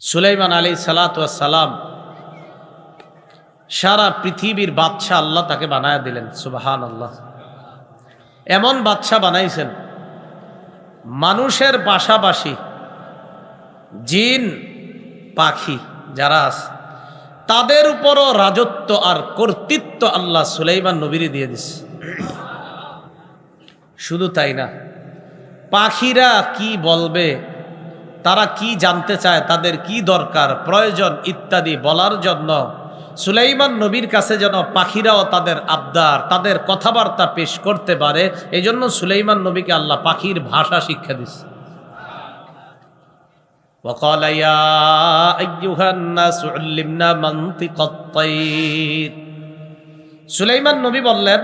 সুলাইমান আলাইহিস সালাতু ওয়াস সালাম সারা পৃথিবীর বাদশা আল্লাহ তাকে বানায়া দিলেন। সুবহানাল্লাহ। এমন বাদশা বানাইছেন মানুষের পাশাপাশি জিন পাখি যারা আছে তাদের উপরও রাজত্ব আর কর্তৃত্ব আল্লাহ সুলাইমান নবীরে দিয়ে দিছে। শুধু তাই না, পাখিরা কি বলবে, তারা কি জানতে চায়, তাদের কি দরকার প্রয়োজন ইত্যাদি বলার জন্য সুলাইমান নবীর কাছে যেন পাখিরাও তাদের আবদার তাদের কথাবার্তা পেশ করতে পারে, এই জন্য সুলাইমান নবীকে আল্লাহ পাখির ভাষা শিক্ষা দিচ্ছে। وقال يا أيها الناس علمنا منطق الطير। সুলাইমান নবী বললেন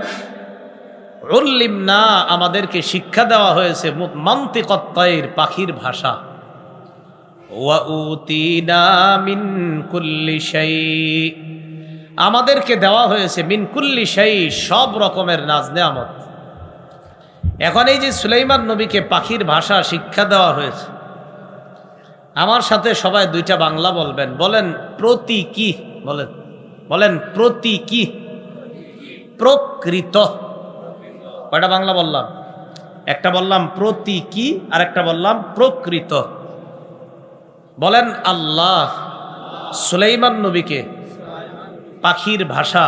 উল্লিমনা, আমাদেরকে শিক্ষা দেওয়া হয়েছে মান্তিকাত তাইর, পাখির ভাষা। ওয়া উতিনা মিন কুল্লি শাই, আমাদেরকে দেওয়া হয়েছে মিন কুল্লি শাই, সব রকমের নাজ নেয়ামত। এখন এই যে সুলাইমান নবীকে পাখির ভাষা শিক্ষা দেওয়া হয়েছে, আমার সাথে সবাই দুইটা বাংলা বলবেন। বলেন প্রতীকী, বলেন বলেন প্রতীকী, প্রকৃত। কয়টা বাংলা বললাম? একটা বললাম প্রতীকী আর একটা বললাম প্রকৃত। বলেন আল্লাহ সুলাইমান নবীকে পাখির ভাষা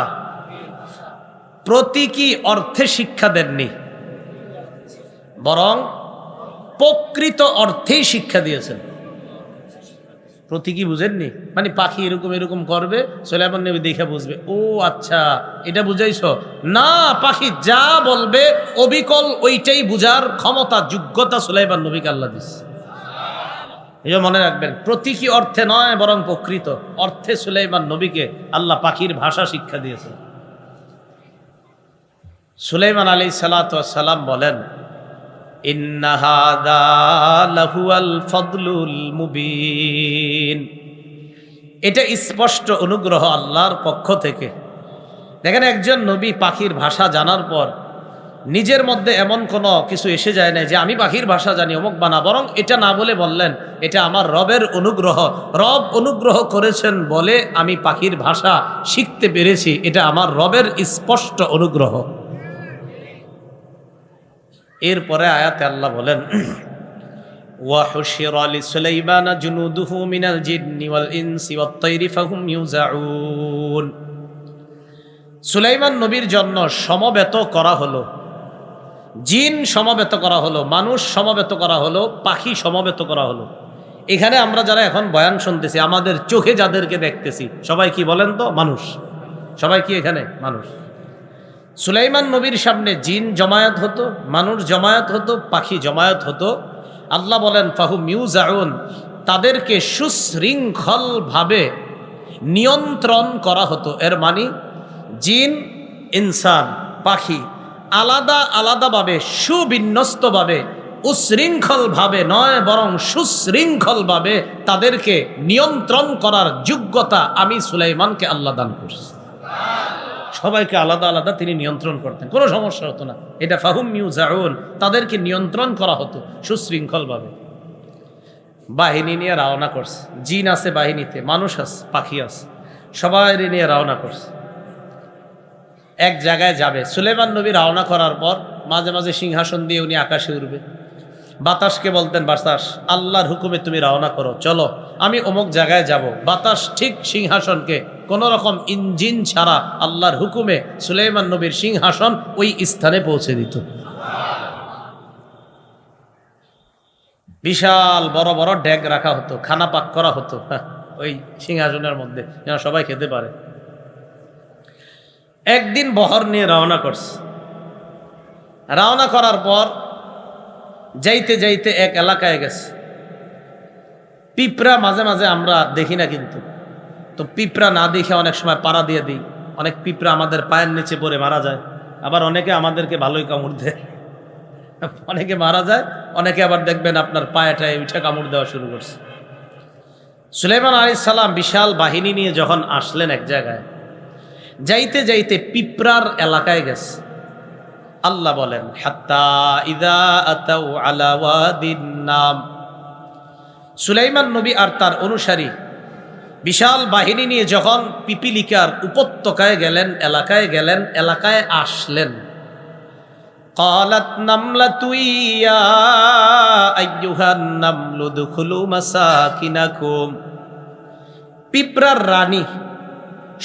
প্রতীকী অর্থে শিক্ষা দেননি, বরং প্রকৃত অর্থেই শিক্ষা দিয়েছেন। প্রতীকী বুঝেননি মানে পাখি এরকম এরকম করবে, সুলাইমান নবী দেখে বুঝবে, ও আচ্ছা এটা বুঝাইছ না। পাখি যা বলবে অবিকল ওইটাই বুঝার ক্ষমতা যোগ্যতা সুলাইমান নবীকে আল্লাহ দিচ্ছে। এই মনে রাখবেন, প্রতীকী অর্থে নয় বরং প্রকৃত অর্থে সুলাইমান নবীকে আল্লাহ পাখির ভাষা শিক্ষা দিয়েছেন। সুলাইমান আলাইহিস সালাতু ওয়াস সালাম বলেন ইন্না হাযা লাহুয়াল ফাদলুল মুবিন, এটা স্পষ্ট অনুগ্রহ আল্লাহর পক্ষ থেকে। দেখেন, একজন নবী পাখির ভাষা জানার পর নিজের মধ্যে এমন কোনো কিছু এসে যায় না যে আমি পাখির ভাষা জানি অমুক বানা, বরং এটা না বলে বললেন এটা আমার রবের অনুগ্রহ। রব অনুগ্রহ করেছেন বলে আমি পাখির ভাষা শিখতে পেরেছি, এটা আমার রবের স্পষ্ট অনুগ্রহ। এরপরে আয়াতে আল্লাহ বলেন ওয়া হুশিরা লিসুলাইমানা জুনুদুহু মিনাল জিন্নি ওয়াল ইনসি ওয়াত তায়রি ফাহুম ইউজাউন। সুলাইমান নবীর জন্য সমবেত করা হলো, জিন সমবেত করা হলো, মানুষ সমবেত করা হলো, পাখি সমবেত করা হলো। এখানে আমরা যারা এখন বয়ান শুনতেছি, আমাদের চোখে যাদেরকে দেখতেছি সবাই কি বলেন তো? মানুষ। সবাই কি এখানে মানুষ? সুলাইমান নবীর সামনে জিন জমায়েত হতো, মানুষ জমায়েত হতো, পাখি জমায়েত হতো। আল্লাহ বলেন ফাহুম ইউজাউন, তাদেরকে সুশৃঙ্খলভাবে নিয়ন্ত্রণ করা হতো। এর মানে জিন, ইনসান, পাখি আলাদা আলাদাভাবে সুবিন্যস্তভাবে উশৃঙ্খলভাবে নয় বরং সুশৃঙ্খলভাবে তাদেরকে নিয়ন্ত্রণ করার যোগ্যতা আমি সুলাইমানকে আল্লাহ দান করছি। সবাইকে আলাদা আলাদা তিনি নিয়ন্ত্রণ করতেন, কোনো সমস্যা হতো না। এটা ফাহুম ইউজাউন, তাদেরকে নিয়ন্ত্রণ করা হতো সুশৃঙ্খলভাবে। বাহিনী নিয়ে রওনা করছে, জিন আছে বাহিনীতে, মানুষ আছে, পাখি আছে, সবাই নিয়ে রওনা করছে, এক জায়গায় যাবে। সুলাইমান নবী রওনা করার পর মাঝে মাঝে সিংহাসন দিয়ে উনি আকাশে উঠবে। বাতাসকে বলতেন বাতাস আল্লাহর হুকুমে তুমি রওনা করো, চলো আমি অমুক জায়গায় যাব। বাতাস ঠিক সিংহাসনকে কোন রকম ইঞ্জিন ছাড়া আল্লাহর হুকুমে সুলাইমান নবীর সিংহাসন ওই স্থানে পৌঁছে দিত। বিশাল বড় বড় ডেক রাখা হতো, খানা পাক করা হতো ওই সিংহাসনের মধ্যে যেন সবাই খেতে পারে। একদিন বহর নিয়ে রওনা করছে। রওনা করার পর যাইতে যাইতে এক এলাকায় গেছে। পিঁপড়া মাঝে মাঝে আমরা দেখি না, কিন্তু তো পিঁপড়া না দেখে অনেক সময় পাড়া দিয়ে দিই। অনেক পিঁপড়া আমাদের পায়ের নিচে পড়ে মারা যায়, আবার অনেকে আমাদেরকে ভালোই কামড় দেয়। অনেকে মারা যায়, অনেকে আবার দেখবেন আপনার পায়েটায় উঠে কামড় দেওয়া শুরু করছে। সুলাইমান আলাইহিস সালাম বিশাল বাহিনী নিয়ে যখন আসলেন এক জায়গায়, যাইতে যাইতে পিঁপড়ার এলাকায় গেছে। আল্লাহ বলেন হাত্তা ইযা আতাউ আলা ওয়াদিন নাম, সুলাইমান নবী আর তার অনুসারী বিশাল বাহিনী নিয়ে যখন পিপিলিকার উপত্যকায় গেলেন, এলাকায় আসলেন, قالت نملة يا أيها النمل ادخلوا مساكنكم। পিঁপড়ার রানী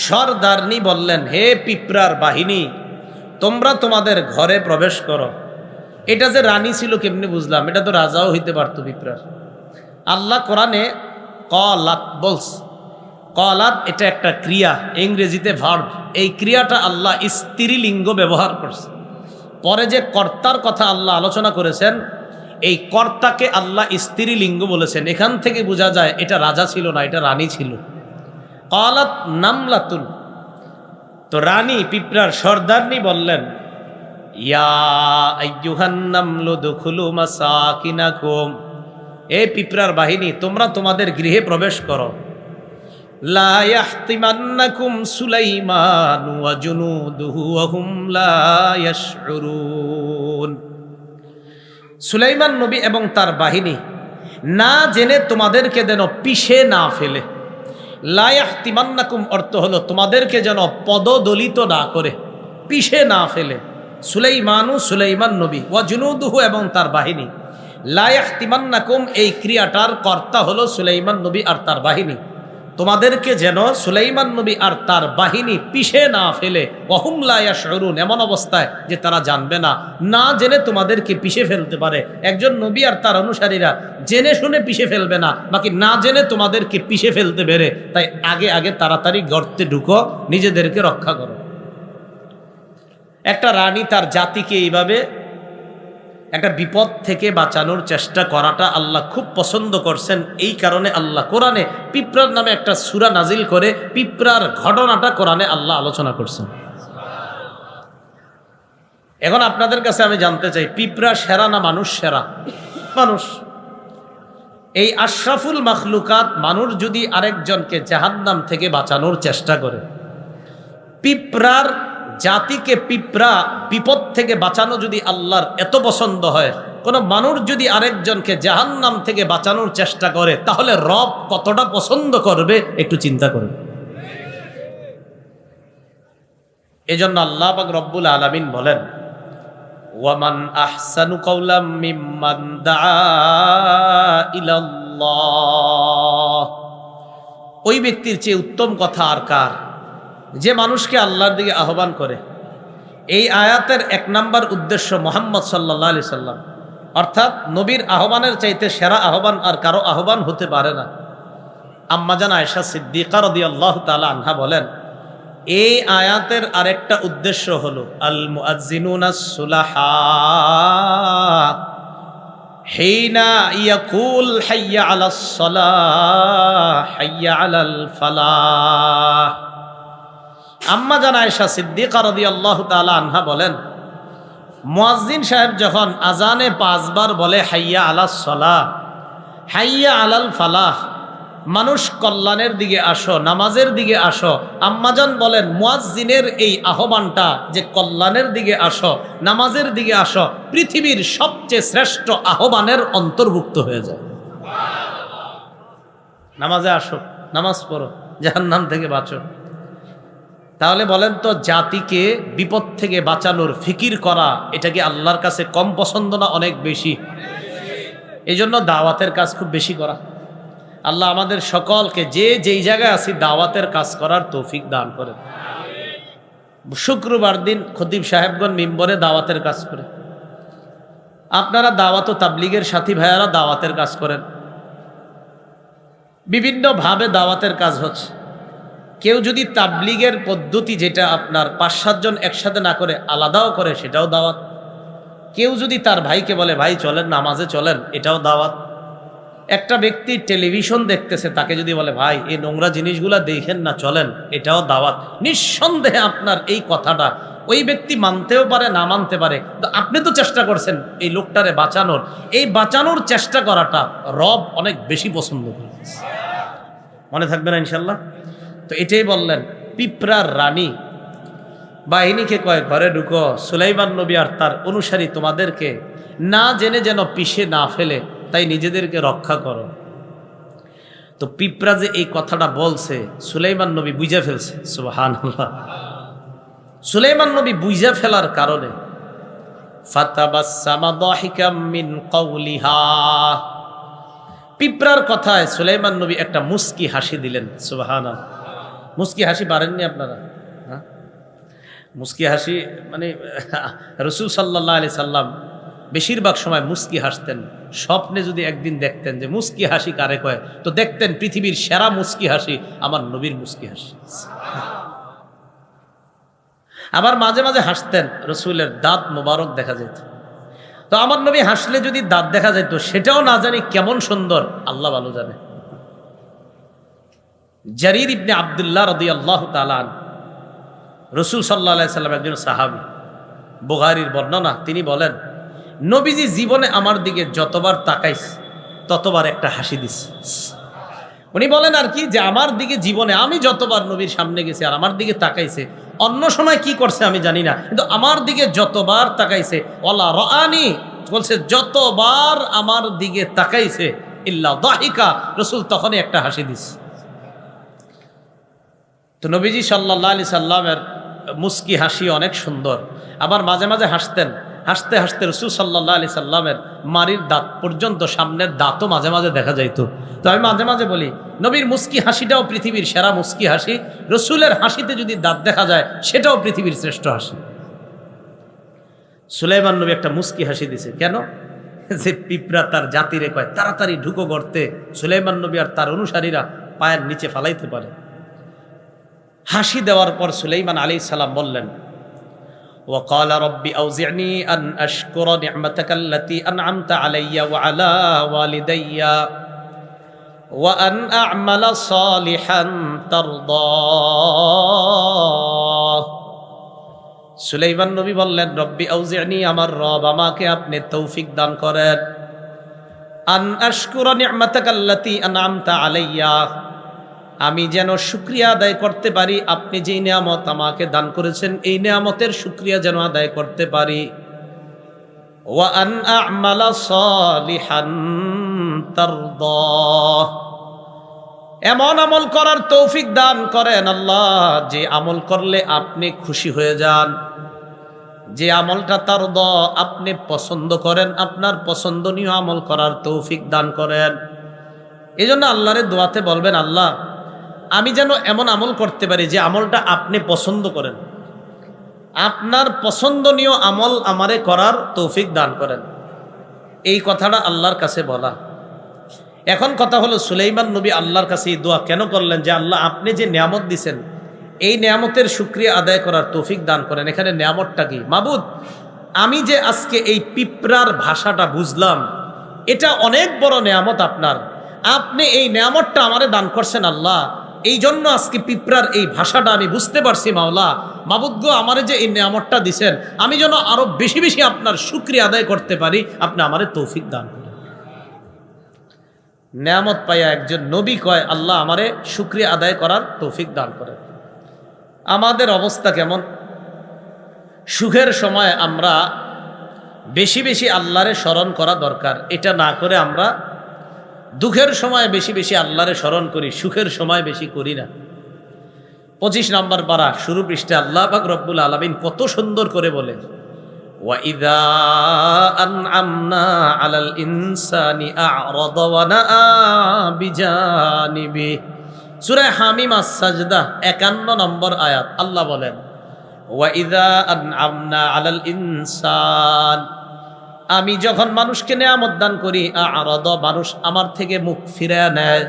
সরদারনি বললেন, হে পিঁপড়ার বাহিনী, তোমরা তোমাদের ঘরে প্রবেশ করো। এটা যে রানী ছিল কেমনি বুঝলাম? এটা তো রাজাও হইতে পারতো পিঁপড়ার। আল্লাহ কোরআনে কলাত বলস, কলাত এটা একটা ক্রিয়া, ইংরেজিতে ভার্ব। এই ক্রিয়াটা আল্লাহ স্ত্রীলিঙ্গ ব্যবহার করছে। পরে যে কর্তার কথা আল্লাহ আলোচনা করেছেন, এই কর্তাকে আল্লাহ স্ত্রীলিঙ্গ বলেছেন। এখান থেকে বোঝা যায় এটা রাজা ছিল না, এটা রানী ছিল। কলাত নামলাতুন, তো রানী পিঁপড়ার সর্দারনি বললেন, ইয়া আইয়ুহান নামলু দুখুলু মাসাকিনাকুম, এ পিঁপড়ার বাহিনী, তোমরা তোমাদের গৃহে প্রবেশ করো। লা ইয়াহতিমান্নাকুম সুলাইমান ওয়া জুনুদুহু ওয়া হুম লা ইয়াশউরুন। সুলাইমান নবী এবং তার বাহিনী না জেনে তোমাদেরকে যেন পিষে না ফেলে। লা ইয়াহতিমান্নাকুম অর্থ হলো তোমাদেরকে যেন পদদলিত না করে, পিষে না ফেলে। সুলাইমান নবী ওয়া জুনুদুহু এবং তার বাহিনী। লা ইয়াহতিমান্নাকুম এই ক্রিয়াটার কর্তা হলো সুলাইমান নবী আর তার বাহিনী। তোমাদেরকে যেন সুলাইমান নবী আর তার বাহিনী পিষে না ফেলে। ওয়া হুম লা ইয়াশউরুন, এমন অবস্থায় যে তারা জানবে না, না জেনে তোমাদেরকে পিষে ফেলতে পারে। একজন নবী আর তার অনুসারীরা জেনে শুনে পিষে ফেলবে না, বাকি না জেনে তোমাদেরকে পিষে ফেলতে পেরে। তাই আগে আগে তাড়াতাড়ি গর্তে ঢুকো, নিজেদেরকে রক্ষা করো। একটা রানী তার জাতিকে এইভাবে একটা বিপদ থেকে বাঁচানোর চেষ্টা করাটা আল্লাহ খুব পছন্দ করছেন। এই কারণে আল্লাহ কোরআনে পিঁপড়ার নামে একটা সূরা নাজিল করে পিঁপড়ার ঘটনাটা কোরআনে আল্লাহ আলোচনা করছেন। এখন আপনাদের কাছে আমি জানতে চাই, পিঁপড়া সেরা না মানুষ সেরা? মানুষ। এই আশরাফুল মাখলুকাত মানুষ যদি আরেকজনকে জাহান্নাম থেকে বাঁচানোর চেষ্টা করে, পিঁপড়ার জাতিকে পিঁপড়া বিপদ থেকে বাঁচানো যদি আল্লাহর এত পছন্দ হয়, কোন মানুষ যদি আরেকজনকে জাহান্নাম থেকে বাঁচানোর চেষ্টা করে, তাহলে রব কতটা পছন্দ করবে একটু চিন্তা করুন। এজন্য আল্লাহ পাক রব্বুল আলামিন বলেন, ওয়ামান আহসানু কাওলাম মিম্মান দাআ ইলাল্লাহ। ওই ব্যক্তির চেয়ে উত্তম কথা আর কার, যে মানুষকে আল্লাহর দিকে আহ্বান করে। এই আয়াতের ১ নাম্বার উদ্দেশ্য মুহাম্মদ সাল্লাল্লাহু আলাইহি সাল্লাম, অর্থাৎ নবীর আহ্বানের চাইতে সেরা আহ্বান আর কারো আহ্বান হতে পারে না। আম্মাজান আয়েশা সিদ্দিকা রাদিয়াল্লাহু তাআলা আনহা বলেন, এই আয়াতের আরেকটা উদ্দেশ্য হলো আল মুআজ্জিনুনাস সুলাহা হিনা ইয়াকুল হাইয়া আলাস সালাহ হাইয়া আলাল ফালাহ। আম্মা জান আয়েশা সিদ্দিকা রাদিয়াল্লাহু তাআলা আনহা বলেন, মুয়াজ্জিন সাহেব যখন আজানে 5 বার বলে হাইয়া আলাস সালাহ হাইয়া আলাল ফালাহ, মানুষ কল্যাণের দিকে আসো, নামাজের দিকে আসো, আম্মাজান বলেন মুয়াজ্জিনের এই আহ্বানটা যে কল্যাণের দিকে আসো, নামাজের দিকে আসো, পৃথিবীর সবচেয়ে শ্রেষ্ঠ আহ্বানের অন্তর্ভুক্ত হয়ে যায়। নামাজে আসো, নামাজ পড়ো, জাহান্নাম থেকে বাঁচো। তাহলে বলেন তো, জাতিকে বিপদ থেকে বাঁচানোর ফিকির করা এটা কি আল্লাহর কাছে কম পছন্দ না অনেক বেশি? এই জন্য দাওয়াতের কাজ খুব বেশি করা। আল্লাহ আমাদের সকলকে যে যেই জায়গায় আছি দাওয়াতের কাজ করার তৌফিক দান করেন। শুক্রবার দিন খতিব সাহেবগণ মিম্বরে দাওয়াতের কাজ করে। আপনারা দাওয়াত ও তাবলীগের সাথী ভাইয়ারা দাওয়াতের কাজ করেন। বিভিন্নভাবে দাওয়াতের কাজ হচ্ছে। কেউ যদি তাবলীগের পদ্ধতি, যেটা আপনার 5-7 জন একসাথে না করে আলাদাও করে, সেটাও দাওয়াত। কেউ যদি তার ভাইকে বলে, ভাই চলেন নামাজে চলেন, এটাও দাওয়াত। একটা ব্যক্তি টেলিভিশন দেখতেছে, তাকে যদি বলে, ভাই এই নোংরা জিনিসগুলা দেখেন না, চলেন, এটাও দাওয়াত। নিঃসন্দেহে আপনার এই কথাটা ওই ব্যক্তি মানতেও পারে, না মানতে পারে, তো আপনি তো চেষ্টা করছেন এই লোকটারে বাঁচানোর। এই বাঁচানোর চেষ্টা করাটা রব অনেক বেশি পছন্দ করে। মনে থাকবে না ইনশাল্লাহ? তো এটাই বললেন, পিঁপড়ার রানী বাহিনীকে কয়, ঘরে ঢুকো, সুলাইমান নবী আর তার অনুসারী তোমাদেরকে না জেনে যেন পিষে না ফেলে, তাই নিজেদেরকে রক্ষা করো। তো পিঁপড়া যে এই কথাটা বলছে সুলাইমান নবী বুঝে ফেলছে, সুবহানাল্লাহ। সুলাইমান নবী বুঝে ফেলার কারণে ফাতাবাসসামা দাহিকাম মিন কাওলিহা, পিঁপড়ার কথায় সুলাইমান নবী একটা মুস্কি হাসি দিলেন, সুবহানাল্লাহ। মুস্কি হাসি পারেননি আপনারা? হ্যাঁ, মুস্কি হাসি মানে রাসূল সাল্লাল্লাহু আলাইহি সাল্লাম বেশিরভাগ সময় মুস্কি হাসতেন। স্বপ্নে যদি একদিন দেখতেন যে মুস্কি হাসি কারে কয়, তো দেখতেন পৃথিবীর সেরা মুস্কি হাসি আমার নবীর মুস্কি হাসি। আবার মাঝে মাঝে হাসতেন, রসুলের দাঁত মোবারক দেখা যেত। তো আমার নবী হাসলে যদি দাঁত দেখা যেত, সেটাও না জানি কেমন সুন্দর, আল্লাহ ভালো জানে। জারির ইবনে আব্দুল্লাহ রাদিয়াল্লাহু তাআলা আনহু, রসুল সাল্লাল্লাহু আলাইহি সাল্লাম একজন সাহাবী, বুখারীর বর্ণনা, তিনি বলেন নবীজি জীবনে আমার দিকে যতবার তাকাইছে ততবার একটা হাসি দিছে। উনি বলেন আর কি, যে আমার দিকে জীবনে আমি যতবার নবীর সামনে গেছি আর আমার দিকে তাকাইছে, অন্য সময় কি করছে আমি জানি না, কিন্তু আমার দিকে যতবার তাকাইছে, ওয়ালা রাআনি, বলছে যতবার আমার দিকে তাকাইছে ইল্লা দাহিকা, রাসূল তখনই একটা হাসি দিছে। তো নবীজি সাল্লাল্লাহু আলাইহি সাল্লামের মুস্কি হাসি অনেক সুন্দর। আবার মাঝে মাঝে হাসতেন, হাসতে হাসতে রাসূল সাল্লাল্লাহু আলাইহি সাল্লামের মারির দাঁত পর্যন্ত, সামনের দাঁতও মাঝে মাঝে দেখা যাইত। তো আমি মাঝে মাঝে বলি, নবীর মুস্কি হাসিটাও পৃথিবীর সেরা মুস্কি হাসি, রসুলের হাসিতে যদি দাঁত দেখা যায় সেটাও পৃথিবীর শ্রেষ্ঠ হাসি। সুলাইমান নবী একটা মুস্কি হাসি দিছে, কেন? যে পিঁপড়া তার জাতিরে কয় তাড়াতাড়ি ঢুকো গর্তে, সুলাইমান নবী আর তার অনুসারীরা পায়ের নিচে ফালাইতে পারে। হাসি দেওয়ার পর সুলাইমান আলাইহিস সালাম বললেন, وقال ربي أوزعني أن أشكر نعمتك التي أنعمت علي وعلى والدي وأن أعمل صالحا ترضاه। সুলাইমান নবী বললেন, রব্বি আউজি'নি, আমার রব আমাকে আপনি তৌফিক দান করেন, আন আশকুরা নি'মাতাকাল্লাতী আন'আমতা আলাইয়া, আমি যেন শুকরিয়া আদায় করতে পারি, আপনি যেই নিয়ামত আমাকে দান করেছেন এই নিয়ামতের শুকরিয়া যেন আদায় করতে পারি। ওয়া আন আ'মালা সালিহান তারদাহ, এমন আমল করার তৌফিক দান করেন আল্লাহ যে আমল করলে আপনি খুশি হয়ে যান, যে আমলটা তারদা আপনি পছন্দ করেন, আপনার পছন্দনীয় আমল করার তৌফিক দান করেন। এই জন্য আল্লাহরে দোয়াতে বলবেন, আল্লাহ আমি যেন এমন আমল করতে পারি যে আমলটা আপনি পছন্দ করেন, আপনার পছন্দনীয় আমল আমারে করার তৌফিক দান করেন। এই কথাটা আল্লাহর কাছে বলা। এখন কথা হলো, সুলাইমান নবী আল্লাহর কাছে এই দোয়া কেন করলেন, যে আল্লাহ আপনি যে নিয়ামত দিছেন এই নিয়ামতের শুকরিয়া আদায় করার তৌফিক দান করেন। এখানে নিয়ামতটা কি? মাবুদ, আমি যে আজকে এই পিঁপড়ার ভাষাটা বুঝলাম, এটা অনেক বড় নিয়ামত আপনার, আপনি এই নিয়ামতটা আমারে দান করছেন আল্লাহ, এই জন্য আজকে পিঁপড়ার এই ভাষাটা আমি বুঝতে পারছি। মাওলা মাবুদ গো, আমারে যে এই নিয়ামতটা দিছেন আমি যেন আরো বেশি বেশি আপনার শুকরিয়া আদায় করতে পারি, আপনি আমারে তৌফিক দান করেন। নিয়ামত পাইয়া একজন নবী কয়, আল্লাহ আমারে শুকরিয়া আদায় করার তৌফিক দান করেন। আমাদের অবস্থা কেমন? সুখের সময় আমরা বেশি বেশি আল্লাহরে স্মরণ করা দরকার, এটা না করে আমরা দুঃখের সময় বেশি বেশি আল্লাহরে স্মরণ করি, সুখের সময় বেশি করি না। 25 নম্বর পারা শুরু পৃষ্ঠা আল্লাহ পাক রব্বুল আলামিন কত সুন্দর করে বলেন, ওয়াইদা আনআমনা আলাল ইনসানি আ'রাদা ওয়া নাআ বিজানিবি। সূরা হামিম আস-সাজদা 51 নম্বর আয়াত। আল্লাহ বলেন, ওয়াইদা আনআমনা আলাল ইনসান, আমি যখন মানুষকে নিয়ামত দান করি, আ'রাদা, মানুষ আমার থেকে মুখ ফিরিয়ে নেয়,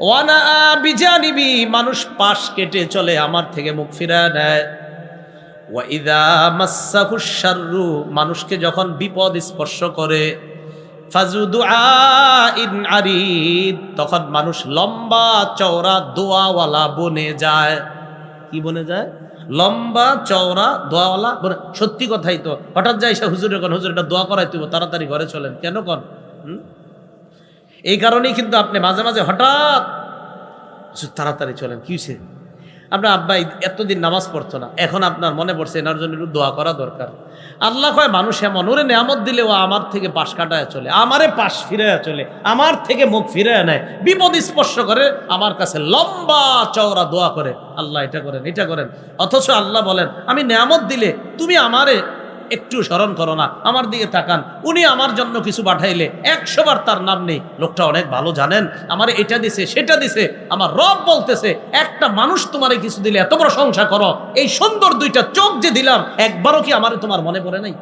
ওয়া নাআ বিজানিবি, মানুষ পাশ কেটে চলে, আমার থেকে মুখ ফিরিয়ে নেয়। ওয়াইদা মাসসাহুশ শাররু, মানুষকে যখন বিপদ স্পর্শ করে, ফাজু দুআইন আরিদ, তখন মানুষ লম্বা চওড়া দোয়াওয়ালা বনে যায়। কি বনে যায়? লম্বা চওড়া দোয়াওয়ালা বনে। সত্যি কথাই তো, হঠাৎ যাই সে হুজুরের কোন, হুজুর এটা দোয়া করাই তুই তাড়াতাড়ি ঘরে চলেন, কেন কন? এই কারণেই কিন্তু আপনি মাঝে মাঝে হঠাৎ তাড়াতাড়ি চলেন, কি হয়েছে? আপনার আব্বা এতদিন নামাজ পড়তো না, এখন আপনার মনে পড়ছে এনার জন্য একটু দোয়া করা দরকার। আল্লাহ কয় মানুষ এমন, ওরে নেয়ামত দিলে ও আমার থেকে পাশ কাটায় চলে, আমারে পাশ ফিরে চলে, আমার থেকে মুখ ফিরে নেয়, বিপদ স্পর্শ করে আমার কাছে লম্বা চওড়া দোয়া করে, আল্লাহ এটা করেন এটা করেন। অথচ আল্লাহ বলেন আমি নেয়ামত দিলে তুমি আমারে একটু স্মরণ করো না, আমার দিকে তাকান। উনি আমার জন্য কিছু পাঠাইলে 100 বার তার নাম নেই, লোকটা অনেক ভালো জানেন, আমার এটা দিছে সেটা দিছে। আমার রব বলতেছে একটা মানুষ তোমারে কিছু দিলে এত প্রশংসা করো, এই সুন্দর 2টা চোখ যে দিলাম একবারও কি আমারে তোমার মনে পড়ে নাই?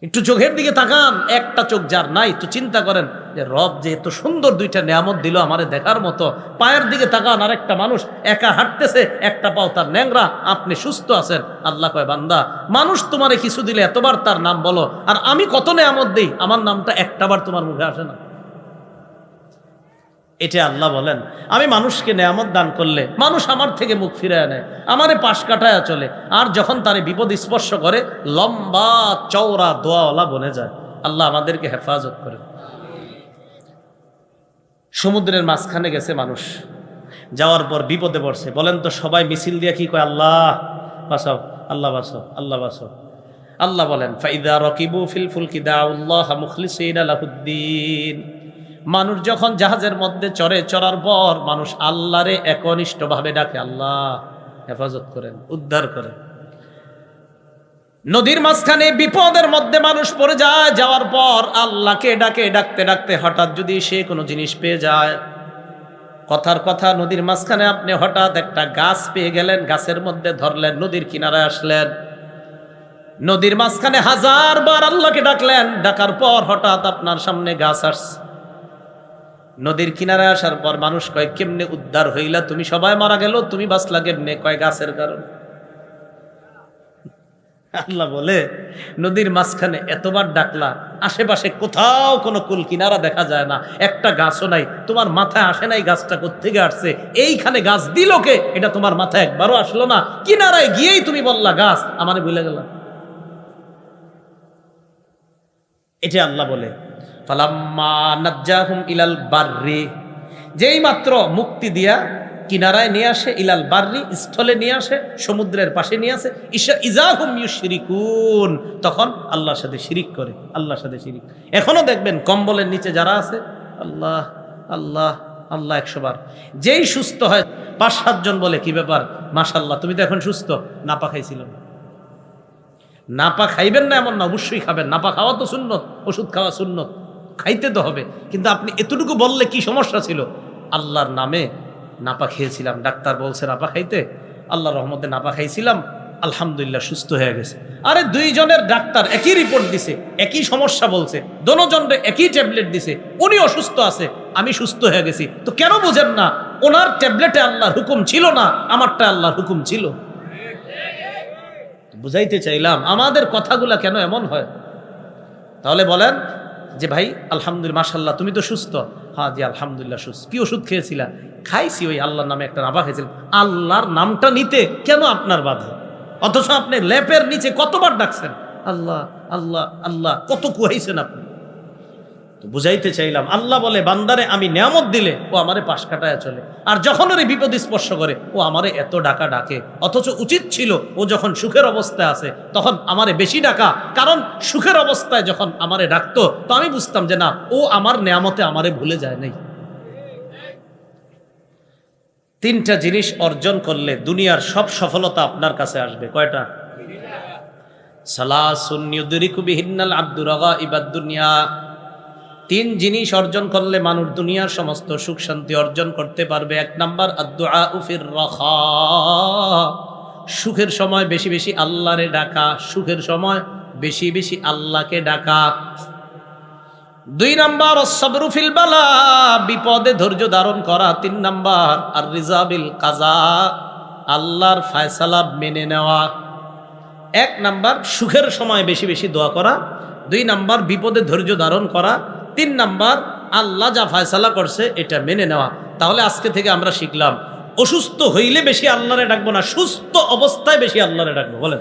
একটু চোখের দিকে তাকান, একটা চোখ যার নাই, তো চিন্তা করেন যে রব যে এত সুন্দর 2টা নেয়ামত দিল আমারে দেখার মতো। পায়ের দিকে তাকান, আর একটা মানুষ একা হাঁটতেছে, একটা পাও তার ন্যাংরা, আপনি সুস্থ আছেন। আল্লাহ কয় বান্দা মানুষ তোমারে কিছু দিলে এতবার তার নাম বলো, আর আমি কত নেয়ামত দিই, আমার নামটা একটাবার তোমার মুখে আসে না। এটা আল্লাহ বলেন আমি মানুষকে নেয়ামত দান করলে মানুষ আমার থেকে মুখ ফিরায় নেয়, আমারে পাশ কাটায় চলে, আর যখন তারে বিপদ স্পর্শ করে লম্বা চওড়া দোয়াওয়ালা বনে যায়। আল্লাহ আমাদেরকে হেফাজত করে। সমুদ্রের মাঝখানে গেছে মানুষ, যাওয়ার পর বিপদে পড়ছে। বলেন তো সবাই মিছিল দিয়ে কি কয়? আল্লাহ বাঁচাও, আল্লাহ বাঁচাও, আল্লাহ বাঁচাও। আল্লাহ বলেন ফাইদা রকিবু ফিল ফুলকি দাউল্লাহ মুখলিসিনা লাহুদ্দিন। মানুষ যখন জাহাজের মধ্যে চড়ে, চড়ার পর মানুষ আল্লাহরে একনিষ্ঠভাবে ডাকে, আল্লাহ হেফাজত করেন, উদ্ধার করেন। নদীর মাঝখানে বিপদের মধ্যে মানুষ পড়ে যায়, যাওয়ার পর আল্লাহকে ডাকে, ডাকতে ডাকতে হঠাৎ যদি সে কোনো জিনিস পেয়ে যায়, কথার কথা নদীর মাঝখানে আপনি হঠাৎ একটা গাছ পেয়ে গেলেন, গাছের মধ্যে ধরলেন, নদীর কিনারায় আসলেন, নদীর মাঝখানে 1000 বার আল্লাহকে ডাকলেন, ডাকার পর হঠাৎ আপনার সামনে গাছ আসছে। নদীর কিনারে আসার পর মানুষ কয় কেমনে উদ্ধার হইলা তুমি? সবাই মারা গেল, তুমি বাঁচলা কেমনে? কয় গাছের কারণ। আল্লাহ বলে নদীর মাঝখানে এতবার ডাকলা, আশেপাশে কোথাও কোনো কুল কিনারা দেখা যায় না, একটা গাছও নাই, তোমার মাথায় আসে নাই গাছটা কোত্থেকে আসছে, এইখানে গাছ দিল কে? এটা তোমার মাথায় একবারও আসলো না। কিনারায় গিয়েই তুমি বললা গাছ, আমারে ভুলে গেল। এটা আল্লাহ বলে ফালাম্মা নাজ্জাহুম ইলাল বাররি, যেই মাত্র মুক্তি দিয়া কিনারায় নিয়ে আসে, ইলাল বাররি স্থলে নিয়ে আসে, সমুদ্রের পাশে নিয়ে আসে, ইজাহুম ইউশরিকুন, তখন আল্লাহর সাথে শিরিক করে, আল্লাহর সাথে শিরিক। এখনো দেখবেন কম্বলের নিচে যারা আছে আল্লাহ আল্লাহ আল্লাহ 100 বার। যেই সুস্থ হয় 5-7 জন বলে কি ব্যাপার, মাশাআল্লাহ তুমি তো এখন সুস্থ। নাপা খাইছিলাম। নাপা খাইবেন না এমন না, অবশ্যই খাবেন। নাপা খাওয়া তো সুন্নত, ওষুধ খাওয়া সুন্নত, খাইতে তো হবে। কিন্তু আপনি এতটুকু বললে কি সমস্যা ছিল? আল্লাহর নামে নাপা খেয়েছিলাম, ডাক্তার বলছে নাপা খাইতে, আল্লাহর রহমতে নাপা খাইছিলাম, আলহামদুলিল্লাহ সুস্থ হয়ে গেছে। আরে 2 জনের ডাক্তার একই রিপোর্ট দিছে, একই সমস্যা বলছে, দোনোজনের একই ট্যাবলেট দিছে, উনি অসুস্থ আছে, আমি সুস্থ হয়ে গেছি। তো কেন বুঝেন না? ওনার ট্যাবলেটে আল্লাহর হুকুম ছিল না, আমারটা আল্লাহর হুকুম ছিল। বুঝাইতে চাইলাম আমাদের কথাগুলা কেন এমন হয়। তাহলে বলেন যে ভাই আলহামদুলিল্লাহ মাশাআল্লাহ তুমি তো সুস্থ। হ্যাঁ জি আলহামদুলিল্লাহ সুস্থ। কি ওষুধ খেয়েছিলা? খাইছি, ওই আল্লাহর নামে একটা নাপা খাইছিলাম। আল্লাহর নামটা নিতে কেন আপনার বাধা? অথচ আপনি লেপের নিচে কতবার ডাকছেন আল্লাহ আল্লাহ আল্লাহ, কত কুহাইছেন আপনি। তো বুঝাইতে চাইলাম আল্লাহ বলে বান্দারে আমি নেয়ামত দিলে ও আমারে পাশ কাটায় চলে, আর যখন ওর বিপদ স্পর্শ করে ও আমারে এত ডাকা ডাকে। অথচ উচিত ছিল ও যখন সুখের অবস্থায় আছে তখন আমারে বেশি ডাকা, কারণ সুখের অবস্থায় যখন আমারে ডাকতো তো আমি বুঝতাম যে না, ও আমার নেয়ামতে আমারে ভুলে যায় নাই। 3টা জিনিস অর্জন করলে দুনিয়ার সব সফলতা আপনার কাছে আসবে। কয়টা? সালাসুন ইউদরিকু বিহিন্নাল আব্দু রাগাইবাদ দুনিয়া। 3 জিনিস অর্জন করলে মানুষ দুনিয়ার সমস্ত সুখ শান্তি অর্জন করতে পারবে। 1 নাম্বার আদ-দুআউ ফির রাখা, সুখের সময় বেশি বেশি আল্লাহরে ডাকা, সুখের সময় বেশি বেশি আল্লাহকে ডাকা। 2 নাম্বার আস-সাবরু ফিল বালা, বিপদে ধৈর্য ধারণ করা। 3 নাম্বার আর-রিজা বিল কাজা, আল্লাহর ফয়সালা মেনে নেওয়া। 1 নাম্বার সুখের সময় বেশি বেশি দোয়া করা, 2 নাম্বার বিপদে ধৈর্য ধারণ করা, 3 নাম্বার আল্লাহ যা ফয়সালা করছে এটা মেনে নেওয়া। তাহলে আজকে থেকে আমরা শিখলাম অসুস্থ হইলে বেশি আল্লাহরে ডাকবো না, সুস্থ অবস্থায় বেশি আল্লাহরে ডাকবো। বলেন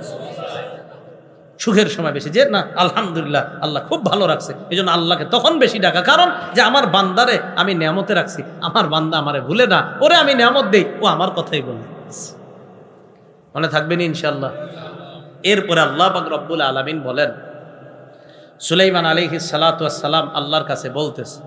সুখের সময় বেশি, যে না আলহামদুলিল্লাহ আল্লাহ খুব ভালো রাখছে, এই জন্য আল্লাহকে তখন বেশি ডাকা, কারণ যে আমার বান্দারে আমি নিয়ামতে রাখছি, আমার বান্দা আমারে ভুলে না, ওরে আমি নিয়ামত দেই, ও আমার কথাই বলে। মনে থাকবেন ইনশাআল্লাহ। এরপরে আল্লাহ পাক রব্বুল আলামিন বলেন, সুলাইমান আলাইহিস সালাতু ওয়াস সালাম আল্লাহর কাছে বলতেছে,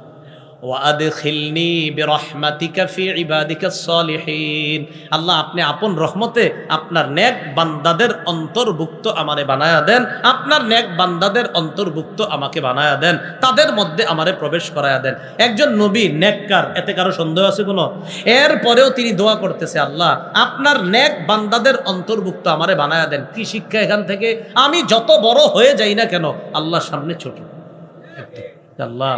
ওয়াদখিলনি বিরহমাতিকা ফি ইবাদিকাস সালিহিন, আল্লাহ আপনি আপন রহমতে আপনার নেক বান্দাদের অন্তর্ভুক্ত আমারে বানায়া দেন, আপনার নেক বান্দাদের অন্তর্ভুক্ত আমাকে বানায়া দেন, তাদের মধ্যে আমারে প্রবেশ করায়া দেন। একজন নবী নেককার, এতে কারো সন্দেহ আছে কোনো? এরপরেও তিনি দোয়া করতেছে, আল্লাহ আপনার নেক বান্দাদের অন্তর্ভুক্ত আমারে বানায়া দেন। কি শিক্ষা এখান থেকে? আমি যত বড় হয়ে যাই না কেন আল্লাহর সামনে ছোট। আল্লাহ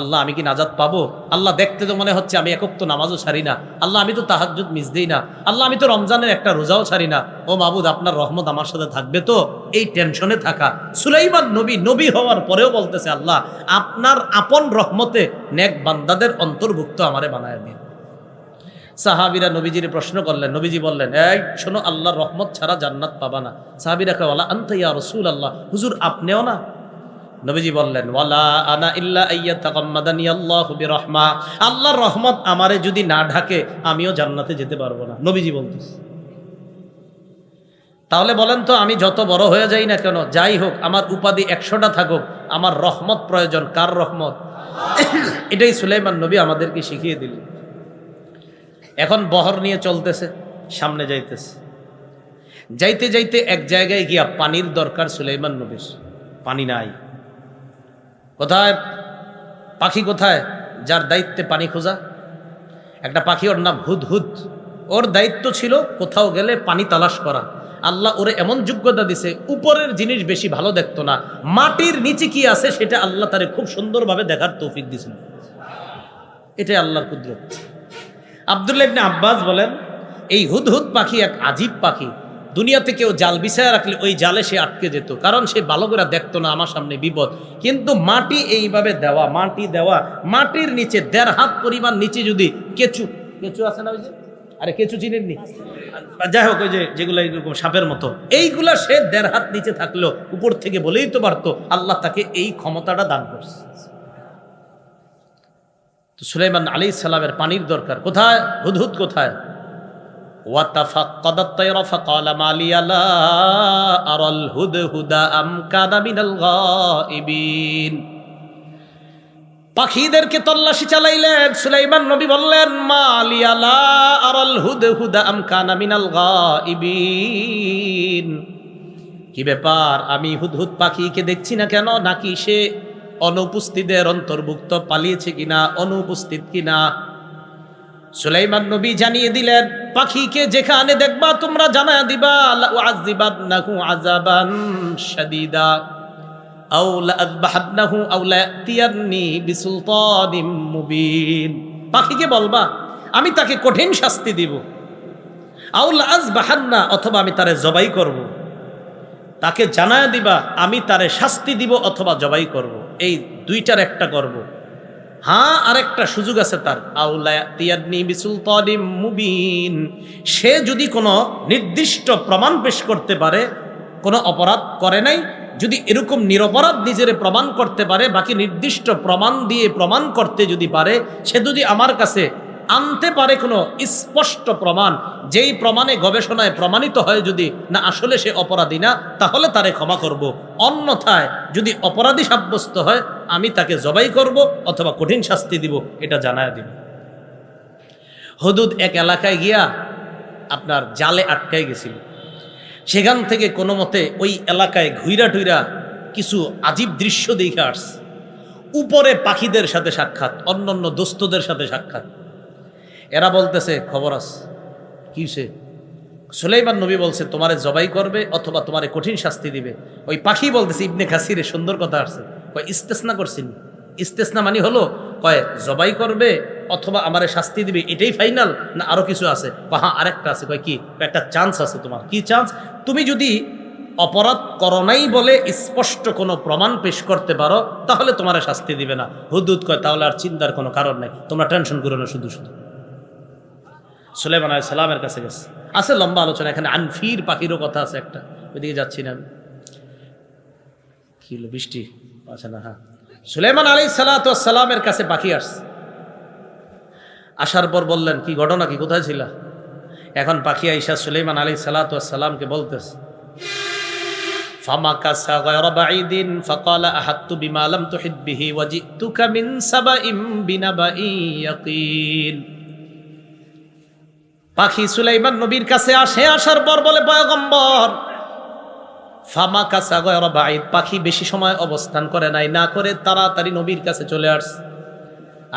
আল্লাহ আমি কি নাজাত পাবো? আল্লাহ দেখতে তো মনে হচ্ছে আমি এক ওয়াক্ত নামাজও ছাড়ি না, আল্লাহ আমি তো তাহাজ্জুদ মিস দেই না, আল্লাহ আমি তো রমজানের একটা রোজাও ছাড়ি না, ও মাবুদ আপনার রহমত আমার সাথে থাকবে তো? এই টেনশনে থাকা সুলাইমান নবী, নবী হওয়ার পরেও বলতেছে, আল্লাহ আপনার আপন রহমতে নেক বান্দাদের অন্তর্ভুক্ত আমারে বানায় দিন। সাহাবীরা নবীজির প্রশ্ন করলেন, নবীজি বললেন, এই শোনো, আল্লাহর রহমত ছাড়া জান্নাত পাবা না। সাহাবীরা কয়, ওয়ালা আনতা ইয়া রাসূলুল্লাহ, হুজুর আপনিও না? নবীজি বললেন, ওয়ালা আনা ইল্লা আইয়াতাগাম্মাদানি আল্লাহু বিরহমা, আল্লাহর রহমত আমারে যদি না ঢাকে আমিও জান্নাতে যেতে পারবো না। নবীজি বলতেছে। তাহলে বলেন তো, আমি যত বড় হয়ে যাই না কেন, যাই হোক, আমার উপাধি 100টা থাকুক, আমার রহমত প্রয়োজন। কার রহমত? এটাই সুলাইমান নবী আমাদেরকে শিখিয়ে দিলেন। এখন বহর নিয়ে চলতেছে, সামনে যাইতেছে, যাইতে যাইতে এক জায়গায় গিয়া পানির দরকার সুলাইমান নবীর। পানি নাই। কোথায়? পাখি কোথায়? যার দায়িত্বে পানি খোঁজা, একটা পাখি, ওর নাম হুদহুদ। ওর দায়িত্ব ছিল কোথাও গেলে পানি তালাশ করা। আল্লাহ ওরে এমন যোগ্যতা দিছে, উপরের জিনিস বেশি ভালো দেখতো না, মাটির নিচে কি আছে সেটা আল্লাহ তারে খুব সুন্দরভাবে দেখার তৌফিক দিয়েছিল। এটাই আল্লাহর কুদরত। আব্দুল্লাহ ইবনে আব্বাস বলেন, এই হুদহুদ পাখি এক আজীব পাখি। দুনিয়াতে কেউ জাল বিছায়া রাখলে ওই জালে সে আটকে যেত, কারণ সে ভালো করে দেখতো না আমার সামনে বিপদ। কিন্তু মাটি এইভাবে দেওয়া, মাটি দেওয়া, মাটির নিচে 1.5 হাত পরিমাণ নিচে যদি কেঁচু, কেঁচু আছে না ওই যে, আরে কেঁচু চিনেননি, যাই হোক, ওই যে যেগুলো এরকম সাপের মতো, এইগুলা সে 1.5 হাত নিচে থাকলো উপর থেকে বলেই তো পারতো। আল্লাহ তাকে এই ক্ষমতাটা দান করছে। তো সুলাইমান আলাইহিস সালামের পানির দরকার। কোথায়? হুদহুদ কোথায়? وَتَفَقَّدَ الطَّيْرَ فَقَالَ مَا لِيَ لَا أَرَى الْهُدْهُدَ أَمْ كَانَ مِنَ الْغَائِبِينَ। পাখিদেরকে তল্লাশি চালাইলেন। সুলাইমান নবী বললেন, মা লিয়া লা আরাল হুদহুদা আম কানা মিনাল গায়িবিন, কি ব্যাপার, আমি হুদহুদ পাখিকে দেখছি না কেন? নাকি সে অনুপস্থিতদের অন্তর্ভুক্ত, পালিয়েছে কিনা, অনুপস্থিত কিনা? সুলাইমান নবী জানিয়ে দিলেন, পাখিকে যেখানে দেখবা তোমরা জানায়া দিবা, লা উআযিবান্নাহু আযাবান শাদীদা আও লা আযবাহান্নাহু আও লা ইয়াতিয়ান্নি বিসুলতানিম মুবিন। পাখিকে বলবা আমি তাকে কঠিন শাস্তি দিব, আও লা আযবাহান্না, অথবা আমি তারে জবাই করব। তাকে জানায়া দিবা আমি তারে শাস্তি দিব অথবা জবাই করব, এই দুইটার একটা করব। হ্যাঁ, আরেকটা সুযোগ আছে তার, আউলা ইয়াতিয়ান্নি বিসুলতানিম মুবিন, সে যদি কোনো নির্দিষ্ট প্রমাণ পেশ করতে পারে, কোনো অপরাধ করে নাই, যদি এরকম নিরপরাধ নিজেরে প্রমাণ করতে পারে, বাকি নির্দিষ্ট প্রমাণ দিয়ে প্রমাণ করতে যদি পারে, সে যদি আমার কাছে আনতে পারে কোনো স্পষ্ট প্রমাণ, যেই প্রমাণে গবেষণায় প্রমাণিত হয় যদি না আসলে সে অপরাধী না, তাহলে তারে ক্ষমা করব। অন্যথায় যদি অপরাধী সাব্যস্ত হয় আমি তাকে জবাই করব অথবা কঠিন শাস্তি দিব, এটা জানায় দিব। হুদহুদ এক এলাকায় গিয়া আপনার জালে আটকায় গেছিল। সেখান থেকে কোনো মতে ওই এলাকায় ঘুইরা টুইরা কিছু আজীব দৃশ্য দেখে আসছে। উপরে পাখিদের সাথে সাক্ষাৎ, অন্যান্য দোস্তদের সাথে সাক্ষাৎ। এরা বলতেছে, খবর আছে কি? সে সুলাইমান নবী বলছে তোমারে জবাই করবে অথবা তোমারে কঠিন শাস্তি দিবে। ওই পাখি বলতেছে, ইবনে কাসিরে সুন্দর কথা আসছে, কয় ইস্তেসনা করছেন। ইস্তেসনা মানে হলো, কয় জবাই করবে অথবা আমারে শাস্তি দিবে, এটাই ফাইনাল না আরো কিছু আছে? হ্যাঁ, আরেকটা আছে। কয় কি? একটা চান্স আছে তোমার। কি চান্স? তুমি যদি অপরাধ করো নাই বলে স্পষ্ট কোনো প্রমাণ পেশ করতে পারো তাহলে তোমারে শাস্তি দিবে না। হুদহুদ কয় তাহলে আর চিন্তার কোনো কারণ নাই, তোমরা টেনশন করো না। শুধু শুধু সুলাইমান আলাইহিস সালামের কাছে গেছে। আছে লম্বা আলোচনা, এখানে আনফির পাখিরও কথা আছে একটা, ওইদিকে যাচ্ছি না আমি। কি হলো, বৃষ্টি আছে না? হ্যাঁ, সুলাইমান আলাইহিস সালাতু ওয়াস সালামের কাছে পাখি আসছে। আসার পর বললেন, কি ঘটনা, কি কোথায় ছিলা? এখন পাখি আইসা সুলাইমান আলাইহিস সালাতু ওয়াস সালামকে বলতেছে, ফামাকাসা গায়রা বাঈদিন ফাকালা আহাত্তু বিমা লাম তুহিত বিহি ওয়া জিতুকা মিন সাবাইম বিনাবাইন ইয়াকিন। পাখি সুলাইমান নবীর কাছে আসে, আসার পর বলে, পয়গম্বর, ফামাকাসা গায়রা বাঈদ, পাখি বেশি সময় অবস্থান করে নাই, না করে তাড়াতাড়ি নবীর কাছে চলে আসছে।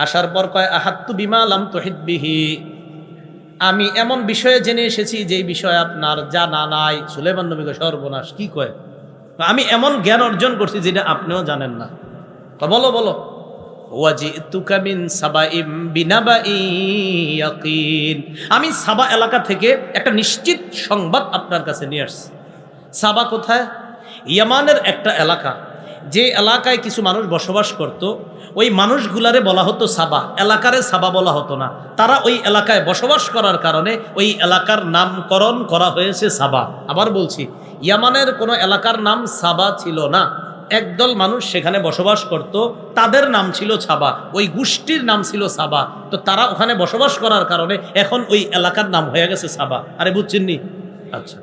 আসার পর কয়, আহাত্তু বিমা লাম তুহিত বিহি, আমি এমন বিষয়ে জেনে এসেছি যেই বিষয় আপনার জানা নাই। সুলাইমান নবী কয়, সর্বনাশ, কি কয়? আমি এমন জ্ঞান অর্জন করছি যেটা আপনিও জানেন না। বলো বলো। ওয়াজিতুকা মিন সাবাইম বিনাবাইন ইয়াকিন, আমি সাবা এলাকা থেকে একটা নিশ্চিত সংবাদ আপনার কাছে নিয়ে আসছি। সাবা কোথায়? ইয়ামানের একটা এলাকা, যে এলাকায় কিছু মানুষ বসবাস করত, ওই মানুষগুলারে বলা হতো সাবা, এলাকারে সাবা বলা হতো না। তারা ওই এলাকায় বসবাস করার কারণে ওই এলাকার নামকরণ করা হয়েছে সাবা। আবার বলছি, ইয়ামানের কোনো এলাকার নাম সাবা ছিল না। একদল মানুষ সেখানে বসবাস করত, তাদের নাম ছিল সাবা, ওই গোষ্ঠীর নাম ছিল সাবা। তো তারা ওখানে বসবাস করার কারণে এখন ওই এলাকার নাম হয়ে গেছে সাবা। আরে বুঝছেন নি? আচ্ছা।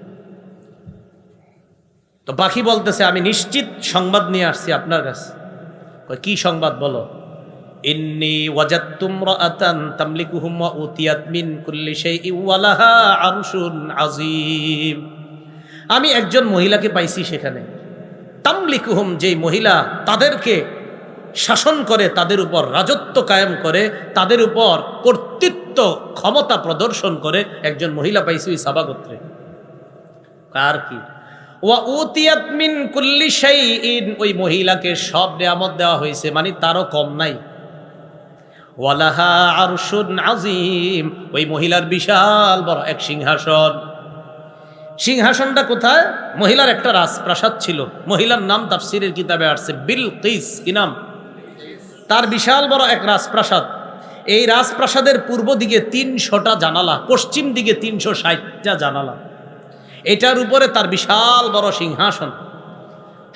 তো পাখি বলতেছে, আমি নিশ্চিত সংবাদ নিয়ে আসছি আপনার কাছে। কি সংবাদ বলো? ইন্নী ওয়াজাদতু ইমরাআতান তামলিকুহুম ওয়া উতিয়াত মিন কুল্লি শাইইন ওয়া লাহা আরশুন আযীম। আমি একজন মহিলাকে পাইছি সেখানে, তামলিকুহুম, যেই মহিলা তাদেরকে শাসন করে, তাদের উপর রাজত্ব কায়েম করে, তাদের উপর কর্তৃত্ব ক্ষমতা প্রদর্শন করে, একজন মহিলা পাইছি ওই সাবা গোত্রে। কার কি? ওয়া উতিয়াত মিন কুল্লি শাইইন, ওই মহিলাকে সব নিয়ামত দেওয়া হয়েছে, মানে তারও কম নাই। ওয়ালাহা আরশুন আযীম, ওই মহিলার বিশাল বড় এক সিংহাসন। সিংহাসনটা কোথায়? মহিলার একটা রাজপ্রাসাদ ছিল। মহিলার নাম তাফসীরের কিতাবে আসছে বিলকিস। কি নাম? তার বিশাল বড় এক রাজপ্রাসাদ। এই রাজপ্রাসাদের পূর্ব দিকে 300টা জানালা, পশ্চিম দিকে 360টা জানালা। এটার উপরে তার বিশাল বড় সিংহাসন।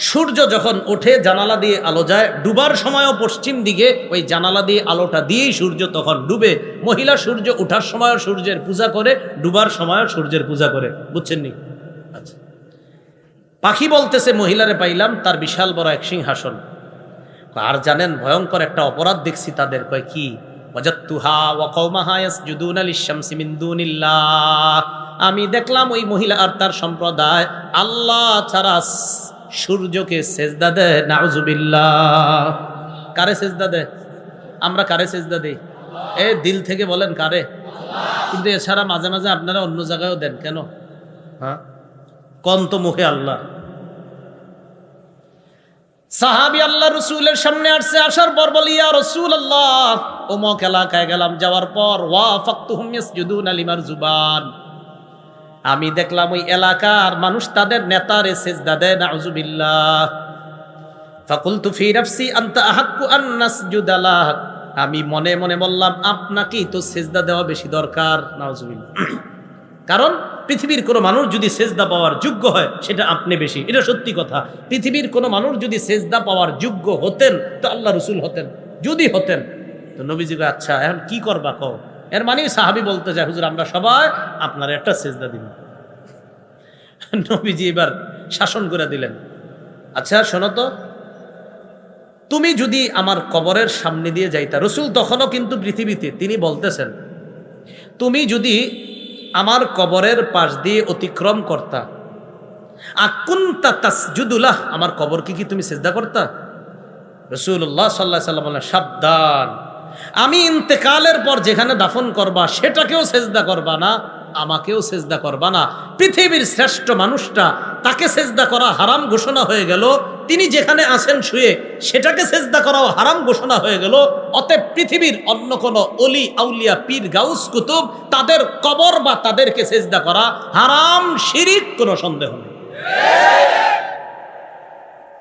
সূর্য যখন ওঠে জানালা দিয়ে আলো যায়, ডুবার সময়ও পশ্চিম দিকে ওই জানালা দিয়ে আলোটা দিয়েই সূর্য তখন ডুবে। মহিলা সূর্য ওঠার সময়ও সূর্যের পূজা করে, ডুবার সময়ও সূর্যের পূজা করে। বুঝছেন নি? আচ্ছা। পাখি বলতেছে, মহিলারে পাইলাম, তার বিশাল বড় এক সিংহাসন। আর জানেন, ভয়ঙ্কর একটা অপরাধ দেখছি তাদের। কয় কি? ওয়াজাদতুহা ওয়া কওমাহা ইয়াসজুদুনা লিশ-শামসি মিন দুনিল্লাহ, আমি দেখলাম ওই মহিলা আর তার সম্প্রদায় আল্লাহ ছাড়া সূর্যকে সেজদা দেয়। নাউজুবিল্লাহ। কারে সেজদা দেয়? আমরা কারে সেজদা দেই? দিল থেকে বলেন কারে? কিন্তু এছাড়া মাঝে মাঝে আপনারা অন্য জায়গায়ও দেন কেন? হ্যাঁ, কোন তো মুখে আল্লাহ। সাহাবী আল্লাহ রসুলের সামনে আসছে, আসার পর বলি, ইয়া রাসূলুল্লাহ, অমুক এলাকায় গেলাম, যাওয়ার পর ওয়াফাকতুহুম ইয়াসজুদুনা লিমারজুবান, আমি দেখলাম ওই এলাকার মানুষ তাদের নেতারে সেজদা দেয়। নাউজুবিল্লাহ। ফাকুলতু ফি নাফসি আনতা আহাক্কু আন নাসজুদা লাক, আমি মনে মনে বললাম, আপনাকেই তো সেজদা দেওয়া বেশি দরকার। নাউজুবিল্লাহ। কারণ পৃথিবীর কোনো মানুষ যদি সেজদা পাওয়ার যোগ্য হয়, সেটা আপনি বেশি। এটা সত্যি কথা। পৃথিবীর কোনো মানুষ যদি সেজদা পাওয়ার যোগ্য হতেন তো আল্লাহ রসুল হতেন। যদি হতেন তো নবীজিকে, আচ্ছা এখন কি করবা কও? এর মানে সাহাবী বলতে যায়, হুজুর আমরা সবাই আপনার একটা সেজদা দিব। নবীজি এবার শাসন করে দিলেন, আচ্ছা শোনো তো, তুমি যদি আমার কবরের সামনে দিয়ে যাইতা, রসুল তখনও কিন্তু পৃথিবীতে, তিনি বলতেছেন, তুমি যদি আমার কবরের পাশ দিয়ে অতিক্রম করতা, আকুনতা তাসজুদুলাহ, আমার কবর কি তুমি সেজদা করতা? রাসূলুল্লাহ সাল্লাল্লাহু আলাইহি ওয়াসাল্লাম বলেন, সাবধান, আমি ইন্তেকালের পর যেখানে দাফন করবা সেটাকেও সেজদা করবা না, আমাকেও সেজদা করবা না। পৃথিবীর শ্রেষ্ঠ মানুষটা, তাকে সেজদা করা হারাম ঘোষণা হয়ে গেল। তিনি যেখানে আছেন শুয়ে, সেটাকে সেজদা করাও হারাম ঘোষণা হয়ে গেল। অতএব পৃথিবীর অন্য কোনো অলি আউলিয়া পীর গাউস কুতুব, তাদের কবর বা তাদেরকে সেজদা করা হারাম, শিরিক, কোনো সন্দেহ নেই।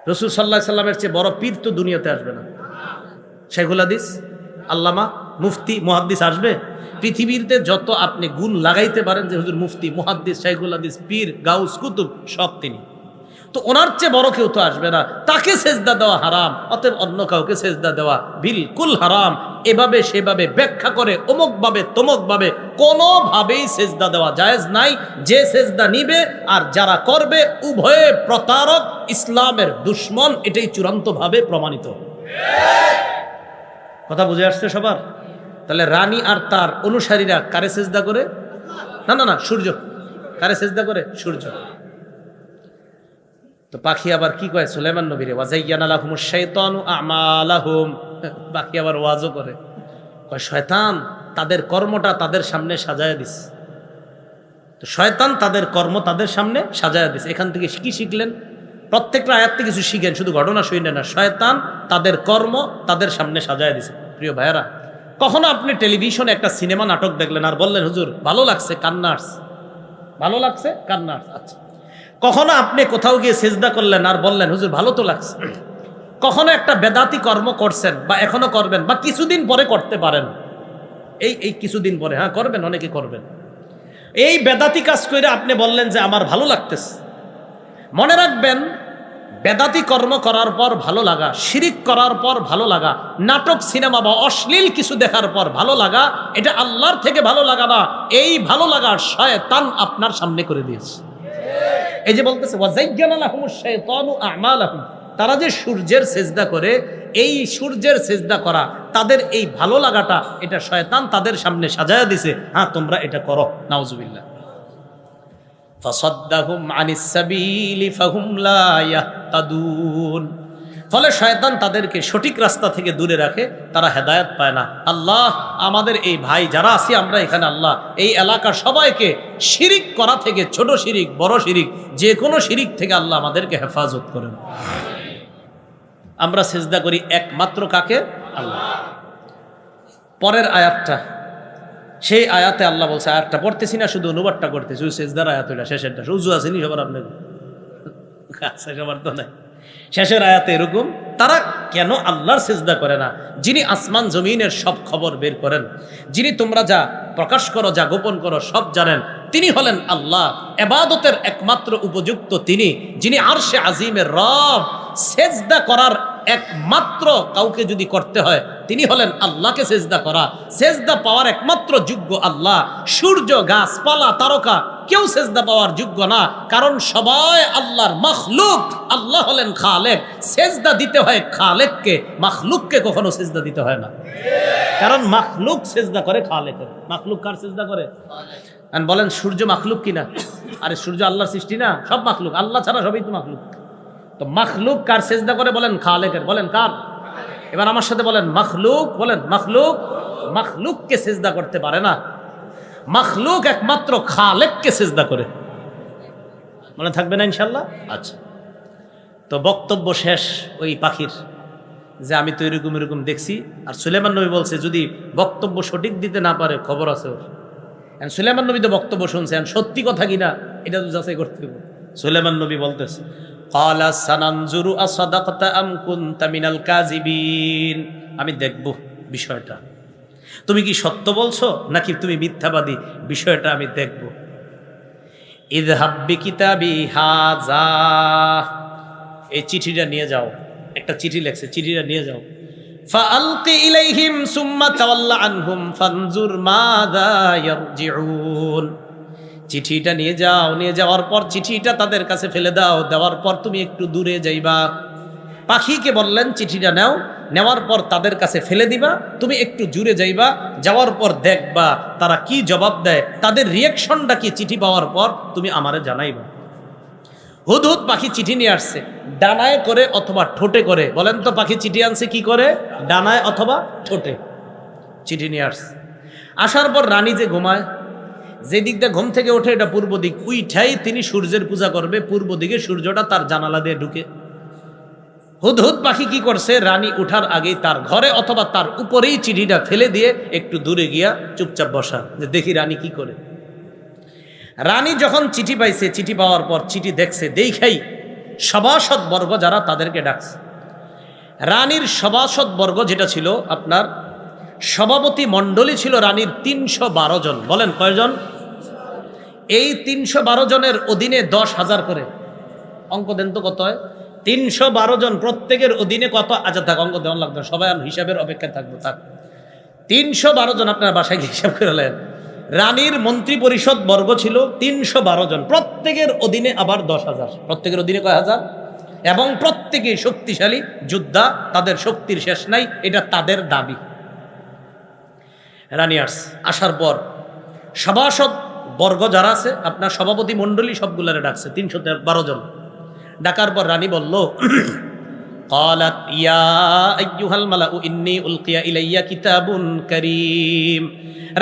রাসূল সাল্লাল্লাহু আলাইহি সাল্লামের চেয়ে বড় পীর তো দুনিয়াতে আসবে না। শাইখুল হাদিস, আল্লামা, মুফতি, মুহাদ্দিস আসবে? পৃথিবীতে যত আপনি গুণ লাগাইতে পারেন যে হুজুর মুফতি, মুহাদ্দিস, শাইখুল হাদিস, পীর, গাউস, কুতুব, সব তিনি। তো ওনার চেয়ে বড় কেউ তো আসবে না, তাকে সেজদা দেওয়া হারাম, অতএব অন্য কাউকে সেজদা দেওয়া বিলকুল হারাম। এভাবে সেভাবে ব্যাখ্যা করে অমুক ভাবে তমুক ভাবে কোনোভাবেই সেজদা দেওয়া জায়েজ নাই। যে সেজদা নিবে আর যারা করবে উভয়ে প্রতারক, ইসলামের দুশ্মন, এটাই চূড়ান্তভাবে প্রমাণিত। কথা বুঝে আসছে সবার? তাহলে রানী আর তার অনুসারীরা কারে সেজদা করে? না না না, সূর্য। কারে সেজদা করে? সূর্য। তো পাখি আবার কি কয় সুলাইমান নবীরে, ওয়াজাইয়ানা লাহুমুশ শাইতানু আমালাহুম। পাখি আবার ওয়াজও করে, কয় শয়তান তাদের কর্মটা তাদের সামনে সাজায় দিস। তো শয়তান তাদের কর্ম তাদের সামনে সাজায় দিস। এখান থেকে কি শিখলেন? প্রত্যেকটা আয়াত থেকে কিছু শিখেন, শুধু ঘটনা শুনে না। শয়তান তাদের কর্ম তাদের সামনে সাজায় দিছে। প্রিয় ভাইয়েরা, কখনো আপনি টেলিভিশনে একটা সিনেমা নাটক দেখলেন আর বললেন হুজুর ভালো লাগছে, কান্না আসছে, ভালো লাগছে, কান্না আসছে। আচ্ছা, কখনো আপনি কোথাও গিয়ে সেজদা করলেন আর বললেন হুজুর ভালো তো লাগছে। কখনো একটা বেদাতি কর্ম করছেন বা এখনো করবেন বা কিছুদিন পরে করতে পারেন, এই কিছুদিন পরে, হ্যাঁ করবেন, অনেকে করবেন। এই বেদাতি কাজ করে আপনি বললেন যে আমার ভালো লাগতেছে। মনে রাখবেন, বেদাতি কর্ম করার পর ভালো লাগা, শিরিক করার পর ভালো লাগা, নাটক সিনেমা বা অশ্লীল কিছু দেখার পর ভালো লাগা, এটা আল্লাহর থেকে ভালো লাগা না। এই ভালো লাগা শয়তান আপনার সামনে করে দিয়েছে। এই যে বলতেছে ওয়াজাইয়ানা লাহুমুশ শাইতানু আমালাহুম, তারা যে সূর্যের সেজদা করে, এই সূর্যের সেজদা করা, তাদের এই ভালো লাগাটা, এটা শয়তান তাদের সামনে সাজায়া দিছে। হ্যাঁ তোমরা এটা করো। নাউজুবিল্লাহ। ফাসাদ্দাহুম আনিস সাবিলি ফাহুম লা ইয়াহতাদুন। ফলে শয়তান তাদেরকে সঠিক রাস্তা থেকে দূরে রাখে, তারা হেদায়েত পায় না। আল্লাহ আমাদের এই ভাই যারা আছি আমরা এখানে, আল্লাহ এই এলাকার সবাইকে শিরিক করা থেকে, ছোট শিরিক বড় শিরিক যে কোনো শিরিক থেকে আল্লাহ আমাদেরকে হেফাজত করেন। আমরা সিজদা করি একমাত্র কাকে? আল্লাহ। পরের আয়াতটা, সেই আয়াতে আল্লাহ বলছে, আয়াতটা পড়তেছি না, শুধু অনুবাদটা করতেছি। ওই সেজদার আয়াত ওইটা, শেষেরটা। উজু আসেনি সবার? আপনার আছে? সবার তো নাই। শেষের আয়াতে এরকম, তারা কেন আল্লাহর সিজদা করে না, যিনি আসমান জমিনের সব খবর বের করেন, যিনি তোমরা যা প্রকাশ করো যা গোপন করো সব জানেন, তিনি হলেন আল্লাহ। ইবাদতের একমাত্র উপযুক্ত তিনি, যিনি আরশে আজিমের রব। সেজদা করার একমাত্র কাউকে যদি করতে হয় তিনি হলেন আল্লাহকে সেজদা করা। সেজদা পাওয়ার একমাত্র যোগ্য আল্লাহ। সূর্য, গাছপালা, তারকা কেউ সেজদা পাওয়ার যোগ্য না, কারণ সবাই আল্লাহর মাখলুক। আল্লাহ হলেন খালেক। সেজদা দিতে হয় খালেককে, মাখলুককে কখনো সেজদা দিতে হয় না। কারণ মাখলুক সেজদা করে খালেকের। মাখলুক কার সেজদা করে? বলেন সূর্য মাখলুক কিনা? আরে সূর্য আল্লাহর সৃষ্টি না, সব মাখলুক। আল্লাহ ছাড়া সবই তো মাখলুক। তো মাখলুক কার সেজদা করে? বলেন খালেকের। বলেন কার? এবার আমার সাথে বলেন মাখলুক। বলেন মাখলুক। মাখলুককে সেজদা করতে পারে না, মাখলুক একমাত্র খালেককে সেজদা করে। মনে থাকবে না ইনশাল্লাহ? আচ্ছা, তো বক্তব্য শেষ ওই পাখির, যে আমি তো এরকম এরকম দেখছি। আর সুলাইমান নবী বলছে যদি বক্তব্য সঠিক দিতে না পারে খবর আছে ওর। সুলাইমান নবী তো বক্তব্য শুনছেন, সত্যি কথা কিনা এটা তো যাচাই করতে হবে। সুলাইমান নবী বলতেছে, ক্বালা সানানজুরু আসাদাকতা আম কুনতা মিনাল কাযিবিন। আমি দেখব বিষয়টা, তুমি কি সত্য বলছো নাকি তুমি মিথ্যাবাদী, বিষয়টা আমি দেখব। ইযহাব বিকিতাবি হাযা, এই চিঠিটা নিয়ে যাও। একটা চিঠি লেখছে, চিঠিটা নিয়ে যাও। ফাআলকি ইলাইহিম সুম্মা তাওয়াল্লা আনহুম ফানজুর মাযা ইয়ারজিউন। চিঠিটা নিয়ে যাও, নিয়ে যাওয়ার পর চিঠিটা তাদের কাছে ফেলে দাও, দেওয়ার পর তুমি একটু দূরে যাইবা। পাখিকে বললেন চিঠিটা নাও, নেওয়ার পর তাদের কাছে ফেলে দিবা, তুমি একটু দূরে যাইবা, যাওয়ার পর দেখবা তারা কি জবাব দেয়, তাদের রিয়াকশনটা কি চিঠি পাওয়ার পর তুমি আমারে জানাইবা। হুদহুদ পাখি চিঠি নিয়ে আসছে, ডানায় করে অথবা ঠোঁটে করে। বলেন তো পাখি চিঠি আনছে কি করে? ডানায় অথবা ঠোঁটে চিঠি নিয়ে আসছে। আসার পর রানী যে ঘুমায়, যে দিক দিয়ে ঘুম থেকে ওঠে এটা পূর্ব দিক, উইঠাই তিনি সূর্যের পূজা করবে। পূর্ব দিকে সূর্যটা তার জানালা দিয়ে ঢুকে। হুদহুদ পাখি কি করছে? রানী উঠার আগেই তার ঘরে অথবা তার উপরেই চিঠিটা ফেলে দিয়ে একটু দূরে গিয়া চুপচাপ বসা, যে দেখি রানী কি করে। রানী যখন চিঠি পাইছে, চিঠি পাওয়ার পর চিঠি দেখছে, দেখাই সভাসদ বর্গ যারা তাদেরকে ডাকছে। রানীর সভাসদ বর্গ যেটা ছিল, আপনার সভাপতি মণ্ডলী ছিল রানীর ৩১২ জন। বলেন কয়জন? এই ৩১২ জনের অধীনে ১০,০০০ করে অঙ্ক দেন তো কত হয়? 312 জন, প্রত্যেকের অধীনে কত? আচ্ছা থাক, অঙ্ক দেওয়ান লাগবে না, সবাই হিসাবের অপেক্ষায় থাকবো। থাক, 312 জন আপনার বাসায় গিয়ে হিসাব করে নেন। রানীর মন্ত্রী পরিষদ বর্গ ছিল 312 জন, প্রত্যেকের অধীনে আবার 10,000, প্রত্যেকের অধীনে কয় হাজার, এবং প্রত্যেকেই শক্তিশালী যোদ্ধা, তাদের শক্তির শেষ নাই, এটা তাদের দাবি। রানী আসার পর সভাসদ বর্গ যারা আছে, আপনার সভাপতি মণ্ডলী সবগুলারে ডাকছে, 312 জন। ডাকার পর রানী বলল, قالت يا أيها الملأ إني ألقي إلي كتاب كريم।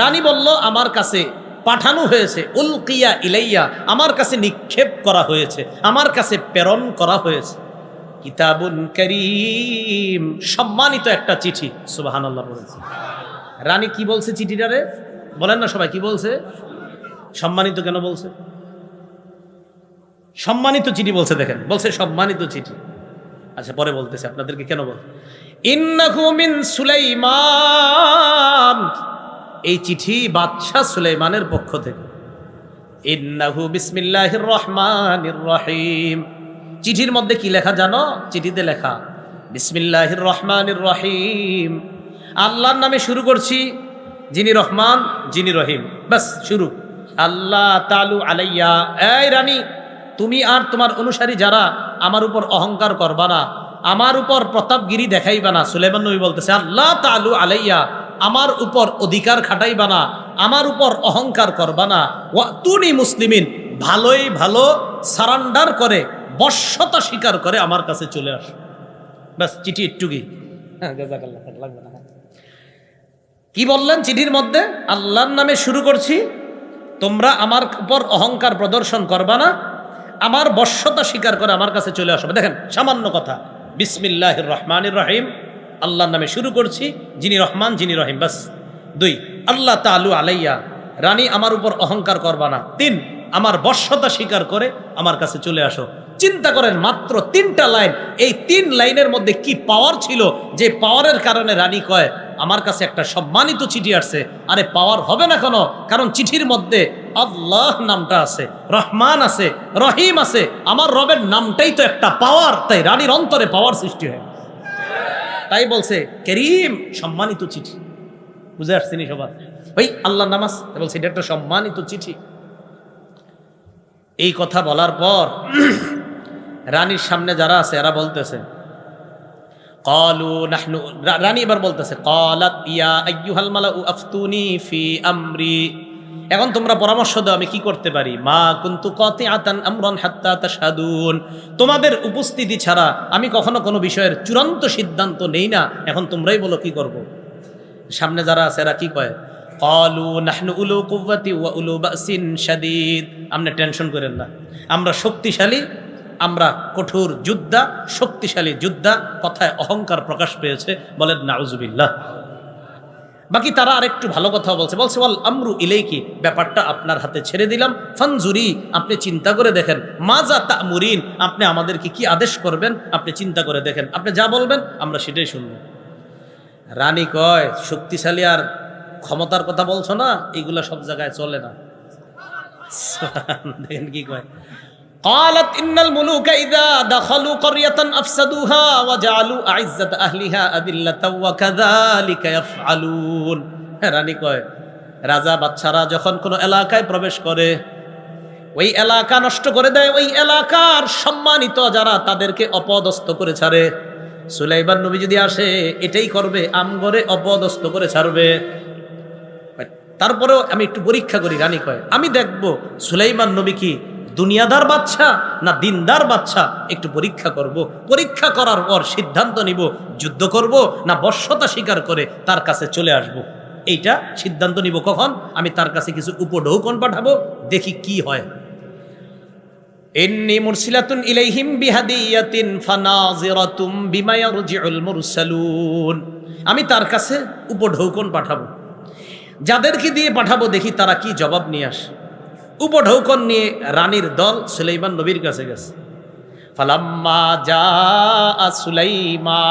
রানী বলল, আমার কাছে পাঠানো হয়েছে, উলকিয়া ইলাইয়া, আমার কাছে নিক্ষেপ করা হয়েছে, আমার কাছে প্রেরণ করা হয়েছে, কিতাবুন কারীম, সম্মানিত একটা চিঠি। সুবহানাল্লাহ বলেছে। রানী কি বলছে চিঠিটারে? বলেন না সবাই, কি বলছে? সম্মানিত কেন বলছে? সম্মানিত চিঠি বলছে, দেখেন, বলছে সম্মানিত চিঠি। আচ্ছা পরে বলতেছে আপনাদেরকে কেন বল। ইন্নাহু মিন সুলাইমান, এই চিঠি বাদশাহ সুলাইমানের পক্ষ থেকে। ইন্নাহু বিসমিল্লাহির রহমানির রহিম। চিঠির মধ্যে কি লেখা জানো? চিঠিতে লেখা বিসমিল্লাহির রহমানির রহিম, আল্লাহর নামে শুরু করছি, যিনি রহমান যিনি রহিম। বাস শুরু। আল্লাহ তালু আলাইয়া, এই রানী, তুমি আর তোমার অনুসারী যারা আমার উপর অহংকার করবা না, আমার উপর প্রতাপগিরি দেখাইবা না। সুলাইমান নবী বলতেছে, আল্লাহ তালু আলাইয়া, আমার উপর অধিকার খাটাইবা না, আমার উপর অহংকার করবা না। ওয়াতুনি মুসলিমিন, ভালোই ভালো সারান্ডার করে, বশ্যতা স্বীকার করে আমার কাছে চলে আস। ব্যাস, চিঠি একটুকি। লাগবে না। কি বললেন চিঠির মধ্যে? আল্লাহর নামে শুরু করছি, তোমরা আমার উপর অহংকার প্রদর্শন করবা না, আমার বশ্যতা স্বীকার করে আমার কাছে চলে আসবে। দেখেন, সামান্য কথা, বিসমিল্লাহির রহমানির রহিম, আল্লাহর নামে শুরু করছি, যিনি রহমান যিনি রহিম। বাস। 2, আল্লাহ তালু আলাইয়া, রানী আমার উপর অহংকার করবা না। 3, আমার বশ্যতা স্বীকার করে আমার কাছে চলে আসো। চিন্তা করেন, মাত্র 3টা লাইন, এই 3 লাইনের মধ্যে কি পাওয়ার ছিল, যে পাওয়ারের কারণে রানী কয় আমার কাছে একটা সম্মানিত চিঠি আসছে। আরে পাওয়ার হবে না কেন? কারণ চিঠির মধ্যে আল্লাহ নামটা আছে, রহমান আছে, রহিম আছে, আমার রবের নামটাই তো একটা পাওয়ার। তাই রানীর অন্তরে পাওয়ার সৃষ্টি হয়, তাই বলছে করিম, সম্মানিত চিঠি। বুঝে আসছেনি সবার? ওই আল্লাহর নাম আছে, বলছে এটা একটা সম্মানিত চিঠি। এই কথা বলার পর রানীর সামনে যারা আছে এরা বলতেছে, রানী এবার বলতেছে, ক্বালাত ইয়া আইয়ুহাল মালাউ আফতুনি ফি আমরি, এখন তোমরা পরামর্শ দাও আমি কি করতে পারি। মা কুনতু কাতিআতান আমরান হাত্তা তাশহাদুন, তোমাদের উপস্থিতি ছাড়া আমি কখনো কোনো বিষয়ের চূড়ান্ত সিদ্ধান্ত নেই না, এখন তোমরাই বলো কি করব। সামনে যারা আছে এরা কি কয়? ক্বালু নাহনু উলু কুওয়াতি ওয়া উলু বাসিন শাদীদ, আপনি টেনশন করেন না, আমরা শক্তিশালী, আমরা কঠোর যোদ্ধা, শক্তিশালী যোদ্ধা। কথায় অহংকার প্রকাশ পেয়েছে, বলেন নাউজুবিল্লাহ। বাকি তারা আরেকটু ভালো কথা বলছে, ওয়াল আমরু ইলাইকি, ব্যাপারটা আপনার হাতে ছেড়ে দিলাম। ফানজুরি, আপনি চিন্তা করে দেখেন। মাজা তা'মুরিন, আপনি আমাদেরকে কি আদেশ করবেন, আপনি চিন্তা করে দেখেন, আপনি যা বলবেন আমরা সেটাই শুনব। রানী কয়, শক্তিশালী আর ক্ষমতার কথা বলছো না, এগুলা সব জায়গায় চলে না। দেখেন কি কয়, قالت إن الملوك إذا دخلوا قرية أفسدوها وجعلوا أعزة أهلها أذلة وكذلك يفعلون। রানী কয়, রাজা বাদশারা যখন কোনো এলাকায় প্রবেশ করে, ওই এলাকা নষ্ট করে দেয়, ওই এলাকার সম্মানিত যারা তাদেরকে অপদস্থ করে ছাড়ে। সুলাইমান নবী যদি আসে এটাই করবে, আমগরে অপদস্থ করে ছাড়বে। তারপরেও আমি একটু পরীক্ষা করি। রানী কয়, আমি দেখব সুলাইমান নবী কি দুনিয়াদার বাচ্চা না দিনদার বাচ্চা, একটু পরীক্ষা করব। পরীক্ষা করার পর সিদ্ধান্ত নিব, যুদ্ধ করব না বশ্যতা স্বীকার করে তার কাছে চলে আসব। এইটা সিদ্ধান্ত নিব কখন? আমি তার কাছে কিছু উপঢৌকন পাঠাবো, দেখি কি হয়। ইন্নী মুরসিলাতুন ইলাইহিম বিহাদিয়াতিন ফানাযিরাতুম বিমা ইয়ারজিউল মুরসালুন, আমি তার কাছে উপঢৌকন পাঠাবো, যাদেরকে দিয়ে পাঠাবো দেখি তারা কি জবাব নিয়ে আসে। উপঢৌকন নিয়ে রানীর দল সুলাইমান নবীর কাছে গেছে। ফালাম্মা জাআ সুলাইমান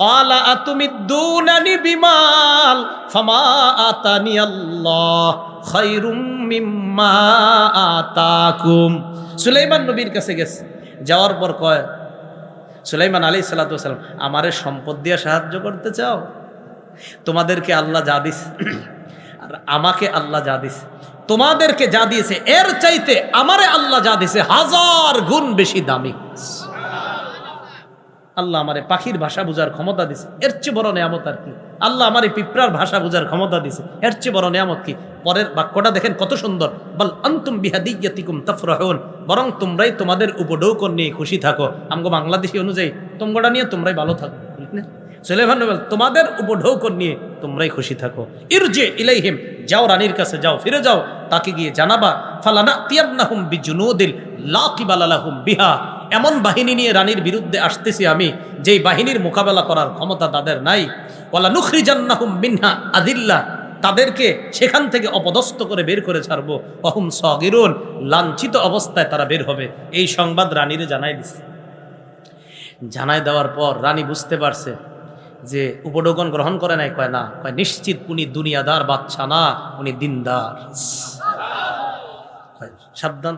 ক্বালা আতুমিদ্দুনানি বিমাল ফামা আতানি আল্লাহ খায়রুম মিম্মা আতাকুম। সুলাইমান নবীর কাছে গেছে, যাওয়ার পর কয়, সুলাইমান আলাইহিস সালাতু ওয়াস সালাম, আমারে সম্পদ দিয়ে সাহায্য করতে চাও? তোমাদেরকে আল্লাহ যা দিস আর আমাকে আল্লাহ যা দিস, তোমাদেরকে যা দিয়েছে এর চাইতে আমারে আল্লাহ যা দিয়েছে 1000 গুণ বেশি দামি। আল্লাহ আমারে পাখির ভাষা বুঝার ক্ষমতা দিছে, এর চেয়ে বড় নিয়ামত আর কি? আল্লাহ আমারে পিঁপড়ার ভাষা বুঝার ক্ষমতা দিছে, এর চেয়ে বড় নিয়ামত কি? পরের বাক্যটা দেখেন কত সুন্দর, বল আনতুম বিহাদিয়াতিকুম তাফরাহুন, বরং তোমরাই তোমাদের উপঢৌকন নিয়ে খুশি থাকো। আমগো বাংলাদেশি অনুযায়ী তোমরা নিয়ে তোমরাই ভালো থাকো। সুলাইমান নবী তোমাদের উপঢৌকন নিয়ে তোমরাই খুশি থাকো। ইরজি ইলাইহিম, যাও রানীর কাছে যাও, ফিরে যাও, তাকে গিয়ে জানাবা ফালানাতিয়ান্নাহুম বিজুনুদিল লা কিবালা লাহুম বিহা, এমন বাহিনী নিয়ে রানীর বিরুদ্ধে আসতেছি আমি যেই বাহিনীর মোকাবেলা করার ক্ষমতা তাদের নাই। ওয়ালা নুখরিজান্নাহুম মিনহা আদিল্লা, তাদেরকে সেখান থেকে অপদস্থ করে বের করে ছাড়বো। ওহুম সাগিরুন, লাঞ্ছিত অবস্থায় তারা বের হবে। এই সংবাদ রানীরে জানাই দিছে। জানাই দেওয়ার পর রানী বুঝতে পারছে যে উপঢৌকন গ্রহণ করে নাই। কয় না, কয় নিশ্চিত উনি দুনিয়াদার বাচ্চা না, উনি দিনদার। সাবধান,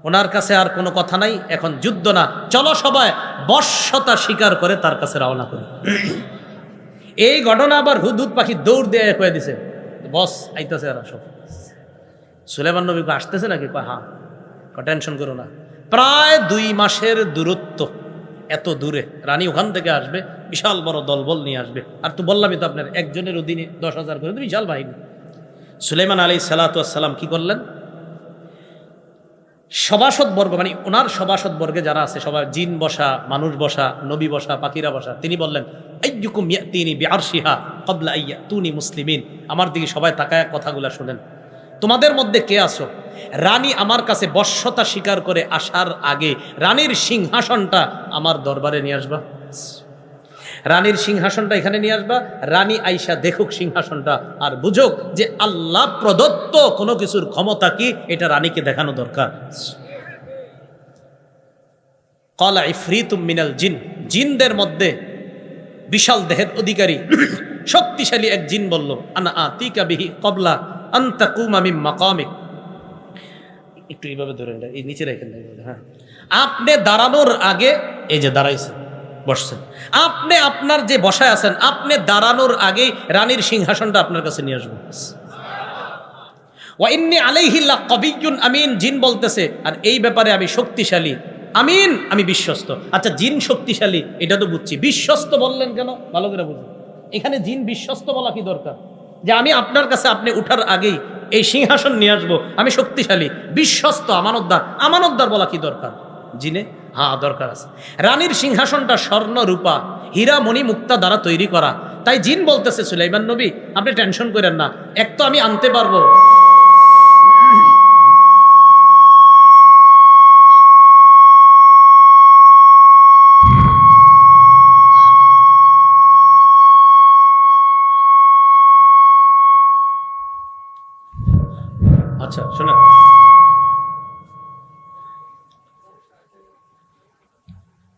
ওনার কাছে আর কোনো কথা নাই, এখন যুদ্ধ না, চলো সবাই বশ্যতা স্বীকার করে তার কাছে রওনা করি। এই ঘটনা আবার হুদহুদ পাখি দৌড় দিয়ে কয়ে দিছে, বস আইতেছে এরা সব। সুলাইমান নবী আসতেছে নাকি? কয় হ্যাঁ। টেনশন করো না, প্রায় 2 মাসের দূরত্ব, এত দূরে রানী ওখান থেকে আসবে, বিশাল বড় দলবল নিয়ে আসবে। আর তো বললামই তো আপনার, একজনের অধীনে 10,000 করে, বিশাল বাহিনী। সুলাইমান আলাইহিস সালাতু ওয়াস সালাম কি করলেন? সভাসদ বর্গ, মানে ওনার সভাসদ বর্গে যারা আছে সবাই, জিন বসা, মানুষ বসা, নবী বসা, পাখিরা বসা, তিনি বললেন আইয়ুকুম ইয়াতিনি বিআরশিহা ক্বাবলা আইয়াতুনি মুসলিমিন, আমার দিকে সবাই তাকায় কথাগুলা শুনেন। তোমাদের মধ্যে কে আছো রানী আমার কাছে বশ্যতা স্বীকার করে আসার আগে রানীর সিংহাসনটা আমার দরবারে নিয়ে আসবা। রানীর সিংহাসনটা এখানে নিয়ে আসবা, রানী আইসা দেখুক সিংহাসনটা আর বুঝুক যে আল্লাহ প্রদত্ত কোনো কিছুর ক্ষমতা কি, এটা রানীকে দেখানো দরকার। ক্বালা ইফরিতুম মিনাল জিন, জিনদের মধ্যে বিশাল দেহের অধিকারী শক্তিশালী এক জিন বলল, আনা আতিকা বিহি ক্বাবলা আন তাকুমা মিন মাকামিক। একটু এইভাবে ধরেন, এই নিচে রেখেন। হ্যাঁ, আপনি দাঁড়ানোর আগে, এই যে দাঁড়াইছেন, বসছেন, আপনি আপনার যে বসায় আছেন, আপনি দাঁড়ানোর আগেই রানীর সিংহাসনটা আপনার কাছে নিয়ে আসবো। ওয়া ইন্নী আলাইহি লাকাবিয়্যুন আমিন, জিন বলতেছে, আর এই ব্যাপারে আমি শক্তিশালী, আমিন, আমি বিশ্বস্ত। আচ্ছা, জিন শক্তিশালী এটা তো বুঝছি, বিশ্বস্ত বললেন কেন? ভালো করে বুঝুন, এখানে জিন বিশ্বস্ত বলা কি দরকার? যে আমি আপনার কাছে আপনি উঠার আগেই এই সিংহাসন নিয়ে আসবো, আমি শক্তিশালী, বিশ্বস্ত, আমানতদার, আমানতদার বলা কি দরকার জিনে? হ্যাঁ, দরকার আছে। রানীর সিংহাসনটা স্বর্ণ রূপা হীরা মণি মুক্তা দ্বারা তৈরি করা, তাই জিন বলতেছে সুলাইমান নবী আপনি টেনশন করেন না, এক তো আমি আনতে পারবো, আচ্ছা শোনেন,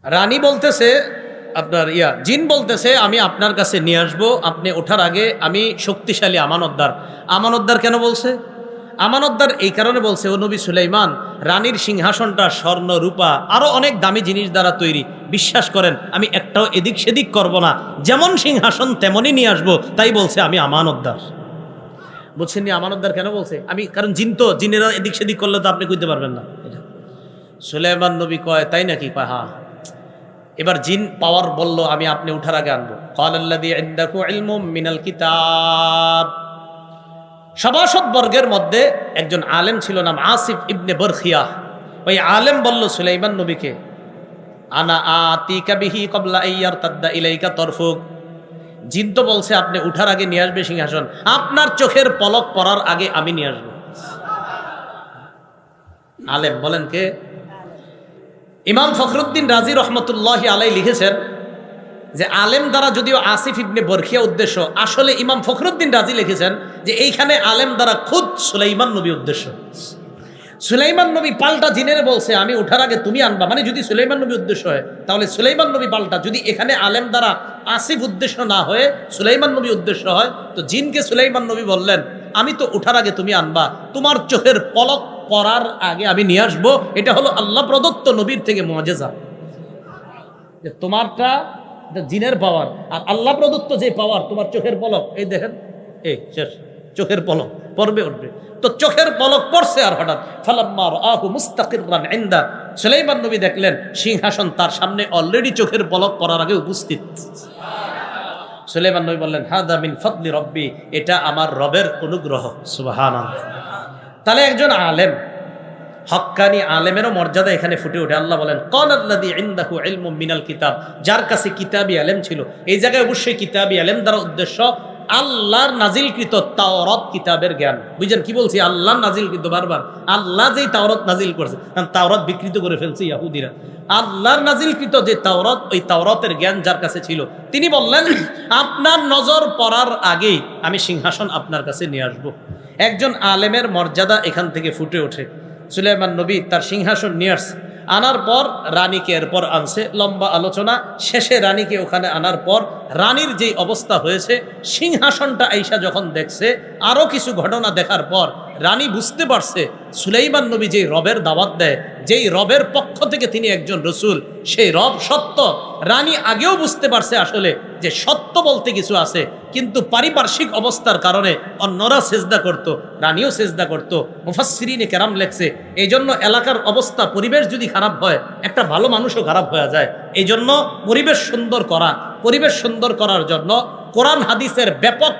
রানী বলতেছে আপনার জিন বলতেছে আমি আপনার কাছে নিয়ে আসবো, আপনি ওঠার আগে আমি শক্তিশালী, আমানতদার। আমানতদার কেন বলছে? আমানতদার এই কারণে বলছে, ও নবী সুলাইমান, রানীর সিংহাসনটা স্বর্ণ রূপা আরো অনেক দামি জিনিস দ্বারা তৈরি, বিশ্বাস করেন আমি একটাও এদিক সেদিক করব না, যেমন সিংহাসন তেমনই নিয়ে আসবো, তাই বলছে আমি আমানতদার। বুঝছেন নি আমানতদার কেন বলছে? আমি, কারণ জিন তো, জিনেরা এদিক সেদিক করলে তো আপনি কইতে পারবেন না। সুলাইমান নবী কয় তাই নাকি? কয় হ্যাঁ। এবার জিন পাওয়ার বলল আমি আপনি উঠার আগে আনবো। ক্বালাল্লাযী ইনদাহু ইলমুম মিনাল কিতাব, সভাসদ বর্গের মধ্যে একজন আলেম ছিল, নাম আসিফ ইবনে বরখিয়া। ওই আলেম বলল সুলাইমান নবীকে, আনা আতিকা বিহি ক্বাবলা আইয়ারতাদ্দা ইলাইকা তরফুক, জিন তো বলছে আপনি উঠার আগে নিয়ে আসবে সিংহাসন, আপনার চোখের পলক পড়ার আগে আমি নিয়ে আসবো। আলেম বলেন কে? ইমাম ফখরুদ্দিন রাজি রহমতুল্লাহি আলাই লিখেছেন যে আলেম দ্বারা যদিও আসিফ ইবনে বরখিয়া উদ্দেশ্য, আসলে ইমাম ফখরুদ্দিন রাজি লিখেছেন যে এইখানে আলেম দ্বারা খুদ সুলাইমান নবী উদ্দেশ্য। সুলাইমান নবী পাল্টা জিনের বলছে আমি উঠার আগে তুমি আনবা, মানে যদি সুলাইমান নবী উদ্দেশ্য হয় তাহলে সুলাইমান নবী পাল্টা, যদি এখানে আলেম দ্বারা আসিফ উদ্দেশ্য না হয়ে সুলাইমান নবী উদ্দেশ্য হয়, তো জিনকে সুলাইমান নবী বললেন আমি তো উঠার আগে তুমি আনবা, তোমার চোখের পলক পড়ার আগে আমি নিয়ে আসবো। এটা হলো আল্লাহ প্রদত্ত নবীর থেকে মুআজিজা। যে তোমারটা জিনের পাওয়ার, আর আল্লাহ প্রদত্ত যে পাওয়ার তোমার চোখের পলক, এই দেখেন এই শেষ, চোখের পলক পড়বে উঠবে। তো চোখের পলক পড়ছে, আর হঠাৎ ফালাম্মা রাআহু মুস্তাকিররান ইনদা, সুলাইমান নবী দেখলেন সিংহাসন তার সামনে অলরেডি চোখের পলক পড়ার আগে উপস্থিত। সুলাইমান নবী বললেন হাদা মিন ফাদলি রব্বি, এটা আমার রবের অনুগ্রহ। সুবহানাল্লাহ। তাহলে একজন আলেম, হক্কানি আলেমেরও মর্যাদা এখানে ফুটে ওঠে। আল্লাহ বলেন ক্বালাল্লাযী ইনদাহু ইলমুম মিনাল কিতাব, যার কাছে কিতাবী ইলম ছিল। এই জায়গায় অবশ্যই কিতাবী ইলম দ্বারা উদ্দেশ্য আল্লাহর নাজিলকৃত তাওরাত কিতাবের জ্ঞান। বুঝছেন কি বলছি? আল্লাহর নাজিলকৃত, বারবার আল্লাহ যেই তাওরাত নাজিল করেছে, কারণ তাওরাত বিকৃত করে ফেলছে ইহুদিরা। আল্লাহর নাজিলকৃত যে তাওরাত, ওই তাওরাতের জ্ঞান যার কাছে ছিল, তিনি বললেন আপনার নজর পড়ার আগেই আমি সিংহাসন আপনার কাছে নিয়ে আসবো। একজন আলেমের মর্যাদা এখান থেকে ফুটে ওঠে। সুলাইমান নবী তার সিংহাসন নিয়ে আসছে, আনার পর রানীকে এরপর আনছে, লম্বা আলোচনা শেষে রানীকে ওখানে আনার পর রানীর যেই অবস্থা হয়েছে, সিংহাসনটা আইসা যখন দেখছে, আরও কিছু ঘটনা দেখার পর রানী বুঝতে পারছে সুলাইমান নবী যেই রবের দাওয়াত দেয়, যেই রবের পক্ষ থেকে তিনি একজন রসুল, সেই রব সত্য। রানী আগেও বুঝতে পারছে আসলে যে সত্য বলতে কিছু আছে, কিন্তু পারিপার্শ্বিক অবস্থার কারণে অন্যরা সেজদা করত, রানীও সেজদা করত। মুফাসসিরিনে কেরাম লেখছে এই জন্য এলাকার অবস্থা, পরিবেশ যদি খারাপ হয়, একটা ভালো মানুষও খারাপ হয়ে যায়। এই জন্য পরিবেশ সুন্দর করার জন্য কোরআন হাদিসের ব্যাপক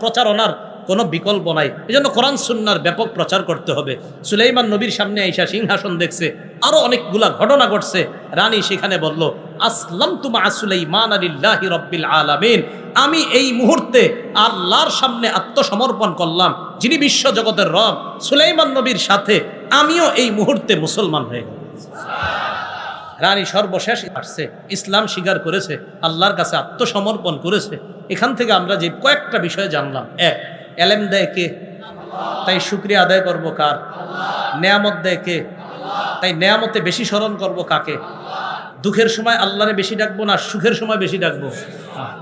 প্রচারণার কোনো বিকল্প নাই। এই জন্য কোরআন সুন্নাহর ব্যাপক প্রচার করতে হবে। সুলাইমান নবীর সামনে আইসা সিংহাসন দেখছে, আরো অনেকগুলা ঘটনা ঘটছে। রানী সেখানে বলল আসলামতু মা সুলাইমান লিল্লাহি রাব্বিল আলামিন, আমি এই মুহূর্তে আল্লাহর সামনে আত্মসমর্পণ করলাম, যিনি বিশ্ব জগতের রব। সুলাইমান নবীর সাথে আমিও এই মুহূর্তে মুসলমান হয়ে গেলাম। রানী সর্বশেষ আসছে, ইসলাম স্বীকার করেছে, আল্লাহর কাছে আত্মসমর্পণ করেছে। এখান থেকে আমরা যে কয়েকটা বিষয় জানলাম: এক, এলেম দেয় কে? তাই শুকরিয়া আদায় করব কার? নেয়ামত দেয় কে? তাই নেয়ামতে বেশি স্মরণ করব কাকে? দুঃখের সময় আল্লাহরে বেশি ডাকবো না সুখের সময় বেশি ডাকবো?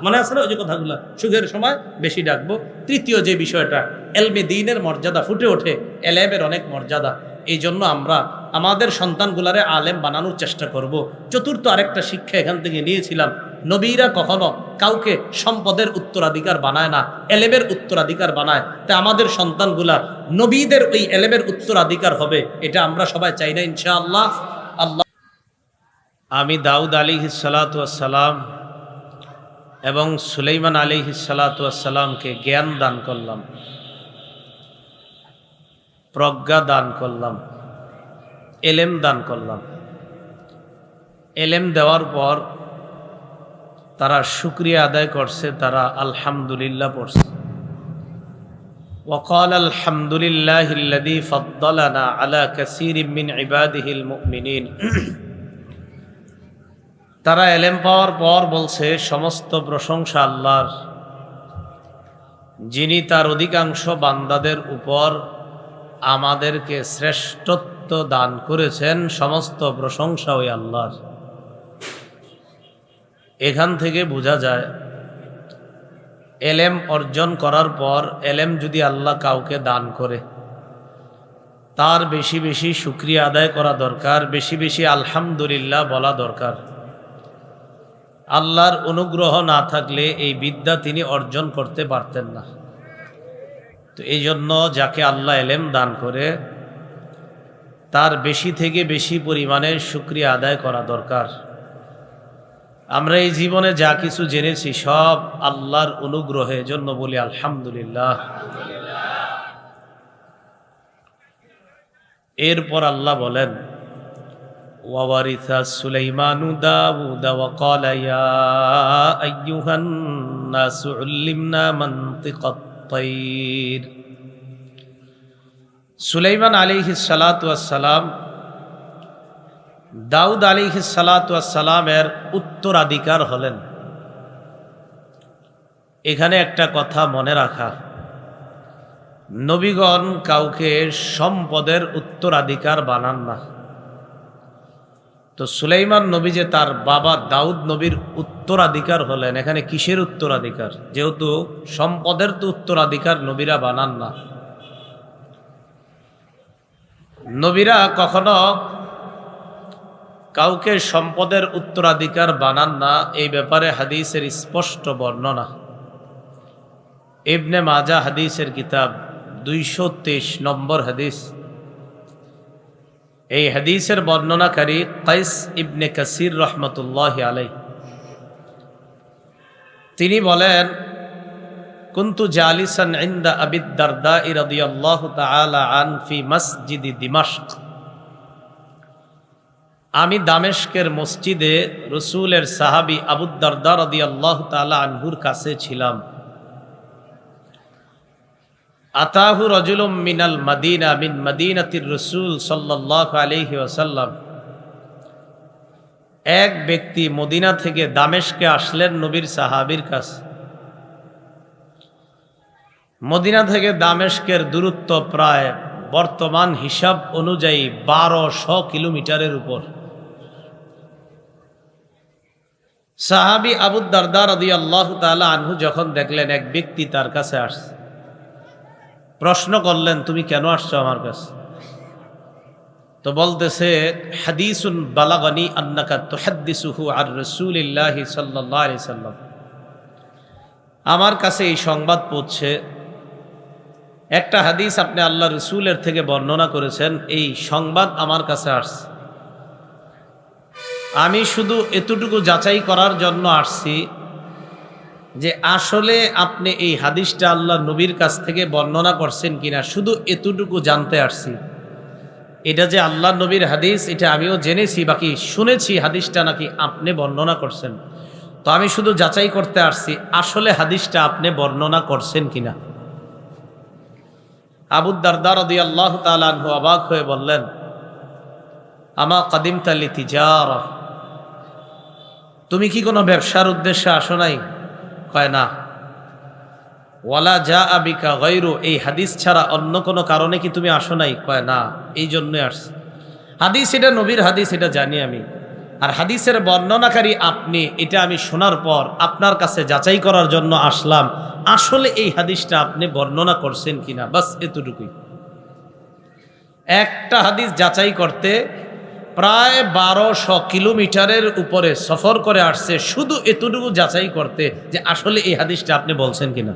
মনে আছে না ওই যে কথাগুলো? সুখের সময় বেশি ডাকবো। তৃতীয় যে বিষয়টা, এলমে দ্বীনের মর্যাদা ফুটে ওঠে, এলেমের অনেক মর্যাদা। এই জন্য আমরা আমাদের সন্তানগুলারে আলেম বানানোর চেষ্টা করব। চতুর্থ আরেকটা শিক্ষা এখান থেকে নিয়েছিলাম, নবীরা কখনো কাউকে সম্পদের উত্তরাধিকার বানায় না, এলেমের উত্তরাধিকার বানায়। তা আমাদের সন্তানগুলা নবীদের ওই এলেমের উত্তরাধিকার হবে, এটা আমরা সবাই চাই না ইনশাআল্লাহ। আল্লাহ, আমি দাউদ আলাইহিস সালাতু ওয়াস সালাম এবং সুলাইমান আলাইহিস সালাতু ওয়াস সালামকে জ্ঞান দান করলাম, প্রজ্ঞা দান করলাম, এলেম দান করলাম। এলেম দেওয়ার পর তারা শুকরিয়া আদায় করছে, তারা আলহামদুলিল্লাহ পড়ছে। ওয়াকাল আলহামদুলিল্লাহিল্লাযী ফাদ্দালানা আলা কাসীরিম মিন ইবাদিহিল মুমিনিন। তারা এলেম পাওয়ার পর বলছে সমস্ত প্রশংসা আল্লাহর, যিনি তার অধিকাংশ বান্দাদের উপর আমাদেরকে শ্রেষ্ঠত্ব দান করেছেন। সমস্ত প্রশংসা ওই আল্লাহর। এখান থেকে বোঝা যায় এলেম অর্জন করার পর এলেম যদি আল্লাহ কাউকে দান করে, তার বেশি বেশি শুকরিয়া আদায় করা দরকার, বেশি বেশি আলহামদুলিল্লাহ বলা দরকার। আল্লাহর অনুগ্রহ না থাকলে এই বিদ্যা তিনি অর্জন করতে পারতেন না। তো এই জন্য যাকে আল্লাহ এলেম দান করে, তার বেশি থেকে বেশি পরিমাণে শুকরিয়া আদায় করা দরকার। আমরা এই জীবনে যা কিছু জেনেছি সব আল্লাহর অনুগ্রহে, জন্য বলি আলহামদুলিল্লাহ। এরপর আল্লাহ বলেন ওয়ারিসা সুলাইমানু দাউদা ওয়া ক্বালা ইয়া আইয়ুহান নাসু উল্লিমনা মানতিকাত তাইর। সুলাইমান আলাইহিস সালাতু ওয়াস সালাম দাউদ আলাইহিস সালাতু ওয়াস সালামের উত্তরাধিকার হলেন। এখানে একটা কথা মনে রাখা, নবীগণ কাউকে সম্পদের উত্তরাধিকার বানান না। তো সুলাইমান নবী যে তার বাবা দাউদ নবীর উত্তরাধিকার হলেন, এখানে কিসের উত্তরাধিকার? যেহেতু সম্পদের তো উত্তরাধিকার নবীরা বানান না। নবীরা কখনো কাউকে সম্পদের উত্তরাধিকার বানান না, এই ব্যাপারে হাদিসের স্পষ্ট বর্ণনা। ইবনে মাজা হাদিসের কিতাব 223 নম্বর হাদিস। এই হাদিসের বর্ণনাকারী কাইস ইবনে কাসির রহমতুল্লাহি আলাইহি। তিনি বলেন, কুনতু জালিসান ইনদা আবি দারদা রাদিয়াল্লাহু তাআলা আন ফি মসজিদি দিমাশক। আমি দামেস্কের মসজিদে রসুলের সাহাবী আবু দারদা রাদিয়াল্লাহু তাআলা আনহুর কাছে ছিলাম। আতাহু রাজুলুম মিনাল মাদিনা মিন মাদিনাতির রাসূল সাল্লাল্লাহু আলাইহি ওয়াসাল্লাম। এক ব্যক্তি মদিনা থেকে দামেস্কে আসলেন নবীর সাহাবীর কাছে। মদিনা থেকে দামেস্কের দূরত্ব প্রায় বর্তমান হিসাব অনুযায়ী 1200 কিলোমিটারের উপর। সাহাবী আবু দারদা রাদিয়াল্লাহু তাআলা আনহু যখন দেখলেন এক ব্যক্তি তার কাছে আসছে, প্রশ্ন করলেন, তুমি কেন আসছো আমার কাছে? তো বলতেছে, হাদিসুন বালাগানি আন্নাকা তুহাদ্দিসুহু আর রাসূলিল্লাহি সাল্লাল্লাহু আলাইহি সাল্লাম। আমার কাছে এই সংবাদ পৌঁছে, একটা হাদিস আপনি আল্লাহ রসুলের থেকে বর্ণনা করেছেন, এই সংবাদ আমার কাছে আসছে। আমি শুধু এতটুকু যাচাই করার জন্য আসছি যে আসলে আপনি এই হাদিসটা আল্লাহ নবীর কাছ থেকে বর্ণনা করছেন কিনা, শুধু এতটুকু জানতে আসছি। এটা যে আল্লাহ নবীর হাদিস এটা আমিও জেনেছি, বাকি শুনেছি হাদিসটা নাকি আপনি বর্ণনা করছেন। তো আমি শুধু যাচাই করতে আসছি আসলে হাদিসটা আপনি বর্ণনা করছেন কিনা। আবু দারদা রাদিয়াল্লাহু তাআলা আনহু অবাক হয়ে বললেন, আমা কাদিমতা লিতিজারা, তুমি কি কোনো ব্যবসার উদ্দেশ্যে আসো নাই? কয় না। ওয়ালা জাআ বিকা গায়রু, এই হাদিস ছাড়া অন্য কোনো কারণে কি তুমি আসো নাই? কয় না, এই জন্যই আসছি। হাদিস এটা নবীর হাদিস, এটা জানি আমি, আর হাদিসের বর্ণনাকারী আপনি, এটা আমি শোনার পর আপনার কাছে যাচাই করার জন্য আসলাম আসলে এই হাদিসটা আপনি বর্ণনা করছেন কিনা, বাস এতটুকুই। একটা হাদিস যাচাই করতে প্রায় 1200 কিলোমিটারের উপরে সফর করে আসছে, শুধু এতটুকু যাচাই করতে যে আসলে এই হাদিসটা আপনি বলছেন কিনা।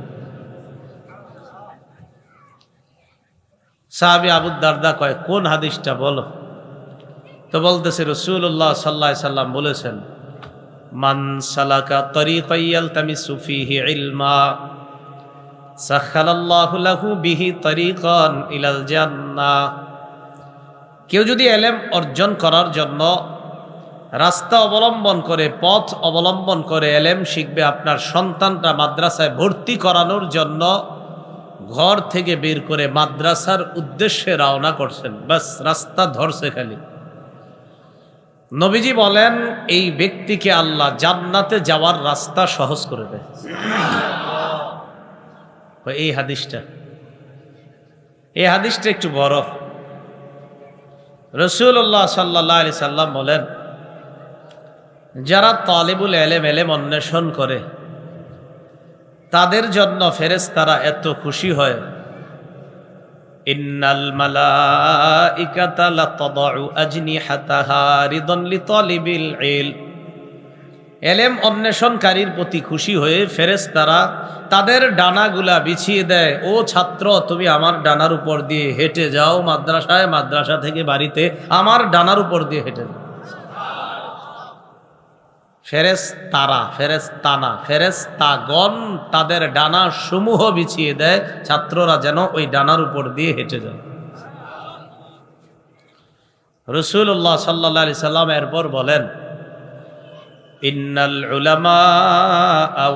সাহাবী আবু দারদা কয়, কোন হাদিসটা বলো? তো বলতেছে, রাসূলুল্লাহ সাল্লাল্লাহু আলাইহি সাল্লাম বলেছেন, মান সালাকা তরিকান ইয়ালতামিসু ফীহি ইলমা সাখালাল্লাহু লাহু বিহি তরিকান ইলাল জান্নাহ। কেউ যদি ইলম অর্জন করার জন্য রাস্তা অবলম্বন করে, পথ অবলম্বন করে ইলম শিখবে, আপনার সন্তানটা মাদ্রাসায় ভর্তি করানোর জন্য ঘর থেকে বের করে মাদ্রাসার উদ্দেশ্যে রওনা করছেন, বাস রাস্তা ধরছে খালি। নবীজি বলেন, এই ব্যক্তিকে আল্লাহ জান্নাতে যাওয়ার রাস্তা সহজ করে দেয়। এই হাদিসটা একটু বড়। রাসূলুল্লাহ সাল্লাল্লাহু আলাইহি সাল্লাম বলেন, যারা তালিবুল ইলম অন্বেষণ করে তাদের জন্য ফেরেশতারা এত খুশি হয়, ইন্নাল মালাইকাতা লাতাদউ আজনিহাতাহা রিদান লিতালিবিল ইলম। ইলম অন্বেষণকারীর প্রতি খুশি হয়ে ফেরেশতারা তাদের ডানাগুলা বিছিয়ে দেয়। ও ছাত্র, তুমি আমার ডানার উপর দিয়ে হেঁটে যাও মাদ্রাসায়, মাদ্রাসা থেকে বাড়িতে আমার ডানার উপর দিয়ে হেঁটে যাও। ফেরেশতাগণ তাদের ডানা সমূহ বিছিয়ে দেয়, ছাত্ররা যেন ওই ডানার উপর দিয়ে হেঁটে যায়। রাসূলুল্লাহ সাল্লাল্লাহু আলাইহি সাল্লাম এরপর বলেন, ইন্নাল উলামা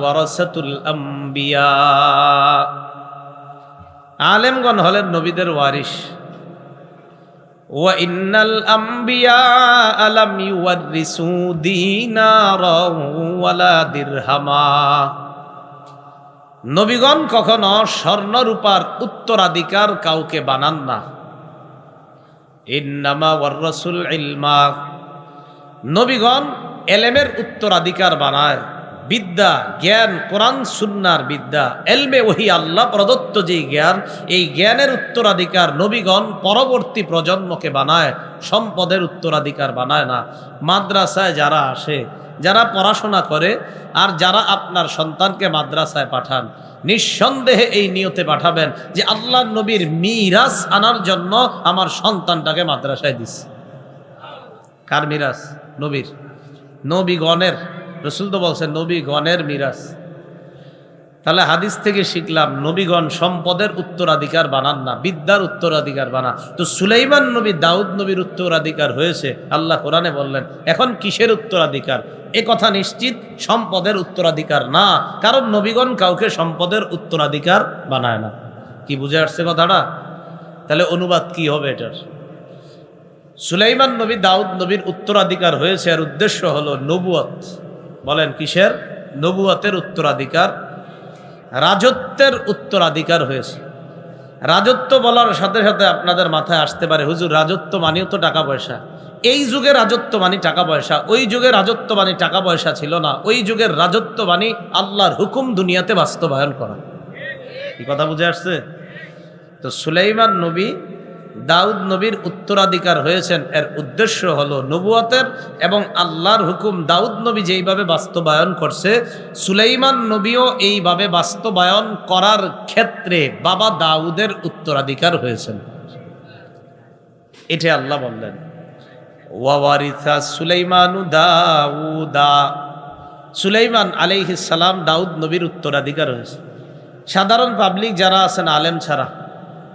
ওয়ারাসাতুল আম্বিয়া। আলেমগণ হলেন নবীদের ওয়ারিস। ওয়া ইন্নাল আম্বিয়া লাম ইউওয়ারিসু দীনারাও ওয়ালা দিরহামা। নবীগণ কখনো স্বর্ণ রূপার উত্তরাধিকার কাউকে বানান না। ইন্নামা ওয়ারাসুল ইলমা, নবীগণ এলেমের উত্তরাধিকার বানায়, বিদ্যা, জ্ঞান, কোরআন সুন্নার বিদ্যা, এলমে ওহি আল্লাহ প্রদত্ত যেই জ্ঞান, এই জ্ঞানের উত্তরাধিকার নবীগণ পরবর্তী প্রজন্মকে বানায়, সম্পদের উত্তরাধিকার বানায় না। মাদ্রাসায় যারা আসে, যারা পড়াশোনা করে, আর যারা আপনার সন্তানকে মাদ্রাসায় পাঠান, নিঃসন্দেহে এই নিয়তে পাঠাবেন যে আল্লাহ নবীর মিরাস আনার জন্য আমার সন্তানটাকে মাদ্রাসায় দিচ্ছে। কার মিরাস? নবীর, নবীগণের। রসুল তো বলছেন নবীগণের মিরাস। তাহলে হাদিস থেকে শিখলাম নবীগণ সম্পদের উত্তরাধিকার বানান না, বিদ্যার উত্তরাধিকার বানা। তো সুলাইমান নবী দাউদ নবীর উত্তরাধিকার হয়েছে, আল্লাহ কোরআনে বললেন। এখন কিসের উত্তরাধিকার? এ কথা নিশ্চিত সম্পদের উত্তরাধিকার না, কারণ নবীগণ কাউকে সম্পদের উত্তরাধিকার বানায় না। কি বুঝে আসছে কথাটা? তাহলে অনুবাদ কি হবে এটার? সুলাইমান নবী দাউদ নবীর উত্তরাধিকার হয়েছে, এর উদ্দেশ্য হলো নবুয়ত। বলেন কিসের? নবুয়তের উত্তরাধিকার, রাজত্বের উত্তরাধিকার হয়েছে। রাজত্ব বলার সাথে সাথে আপনাদের মাথায় আসতে পারে, হুজুর রাজত্ব মানেও তো টাকা পয়সা। এই যুগে রাজত্ব মানে টাকা পয়সা, ওই যুগে রাজত্ব মানে টাকা পয়সা ছিল না। ওই যুগের রাজত্ব মানে আল্লাহর হুকুম দুনিয়াতে বাস্তবায়ন করা। এই কথা বুঝে আসছে? তো সুলাইমান নবী দাউদ নবীর উত্তরাধিকার হয়েছেন, এর উদ্দেশ্য হলো নবুয়তের, এবং আল্লাহর হুকুম দাউদ নবী যেইভাবে বাস্তবায়ন করছে, সুলাইমান নবীও এইভাবে বাস্তবায়ন করার ক্ষেত্রে বাবা দাউদের উত্তরাধিকার হয়েছেন। এটা আল্লাহ বললেন, ওয়ারিসা সুলাইমানু দাউদা। সুলাইমান আলাইহিস সালাম দাউদ নবীর উত্তরাধিকার হয়েছে। সাধারণ পাবলিক যারা আছেন আলেম ছাড়া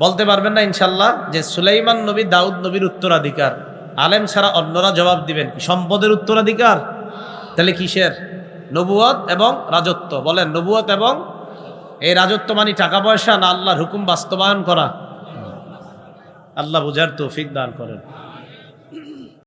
বলতে পারবেন না ইনশাল্লাহ যে সুলাইমান নবী দাউদ নবীর উত্তরাধিকার। আলেম ছাড়া অন্যরা জবাব দিবেন কি সম্পদের উত্তরাধিকার? তাহলে কিসের? নবুয়ত এবং রাজত্ব। বলেন নবুয়ত এবং এই রাজত্ব মানে টাকা পয়সা না আল্লাহর হুকুম বাস্তবায়ন করা? আল্লাহ বুঝার তৌফিক দান করেন।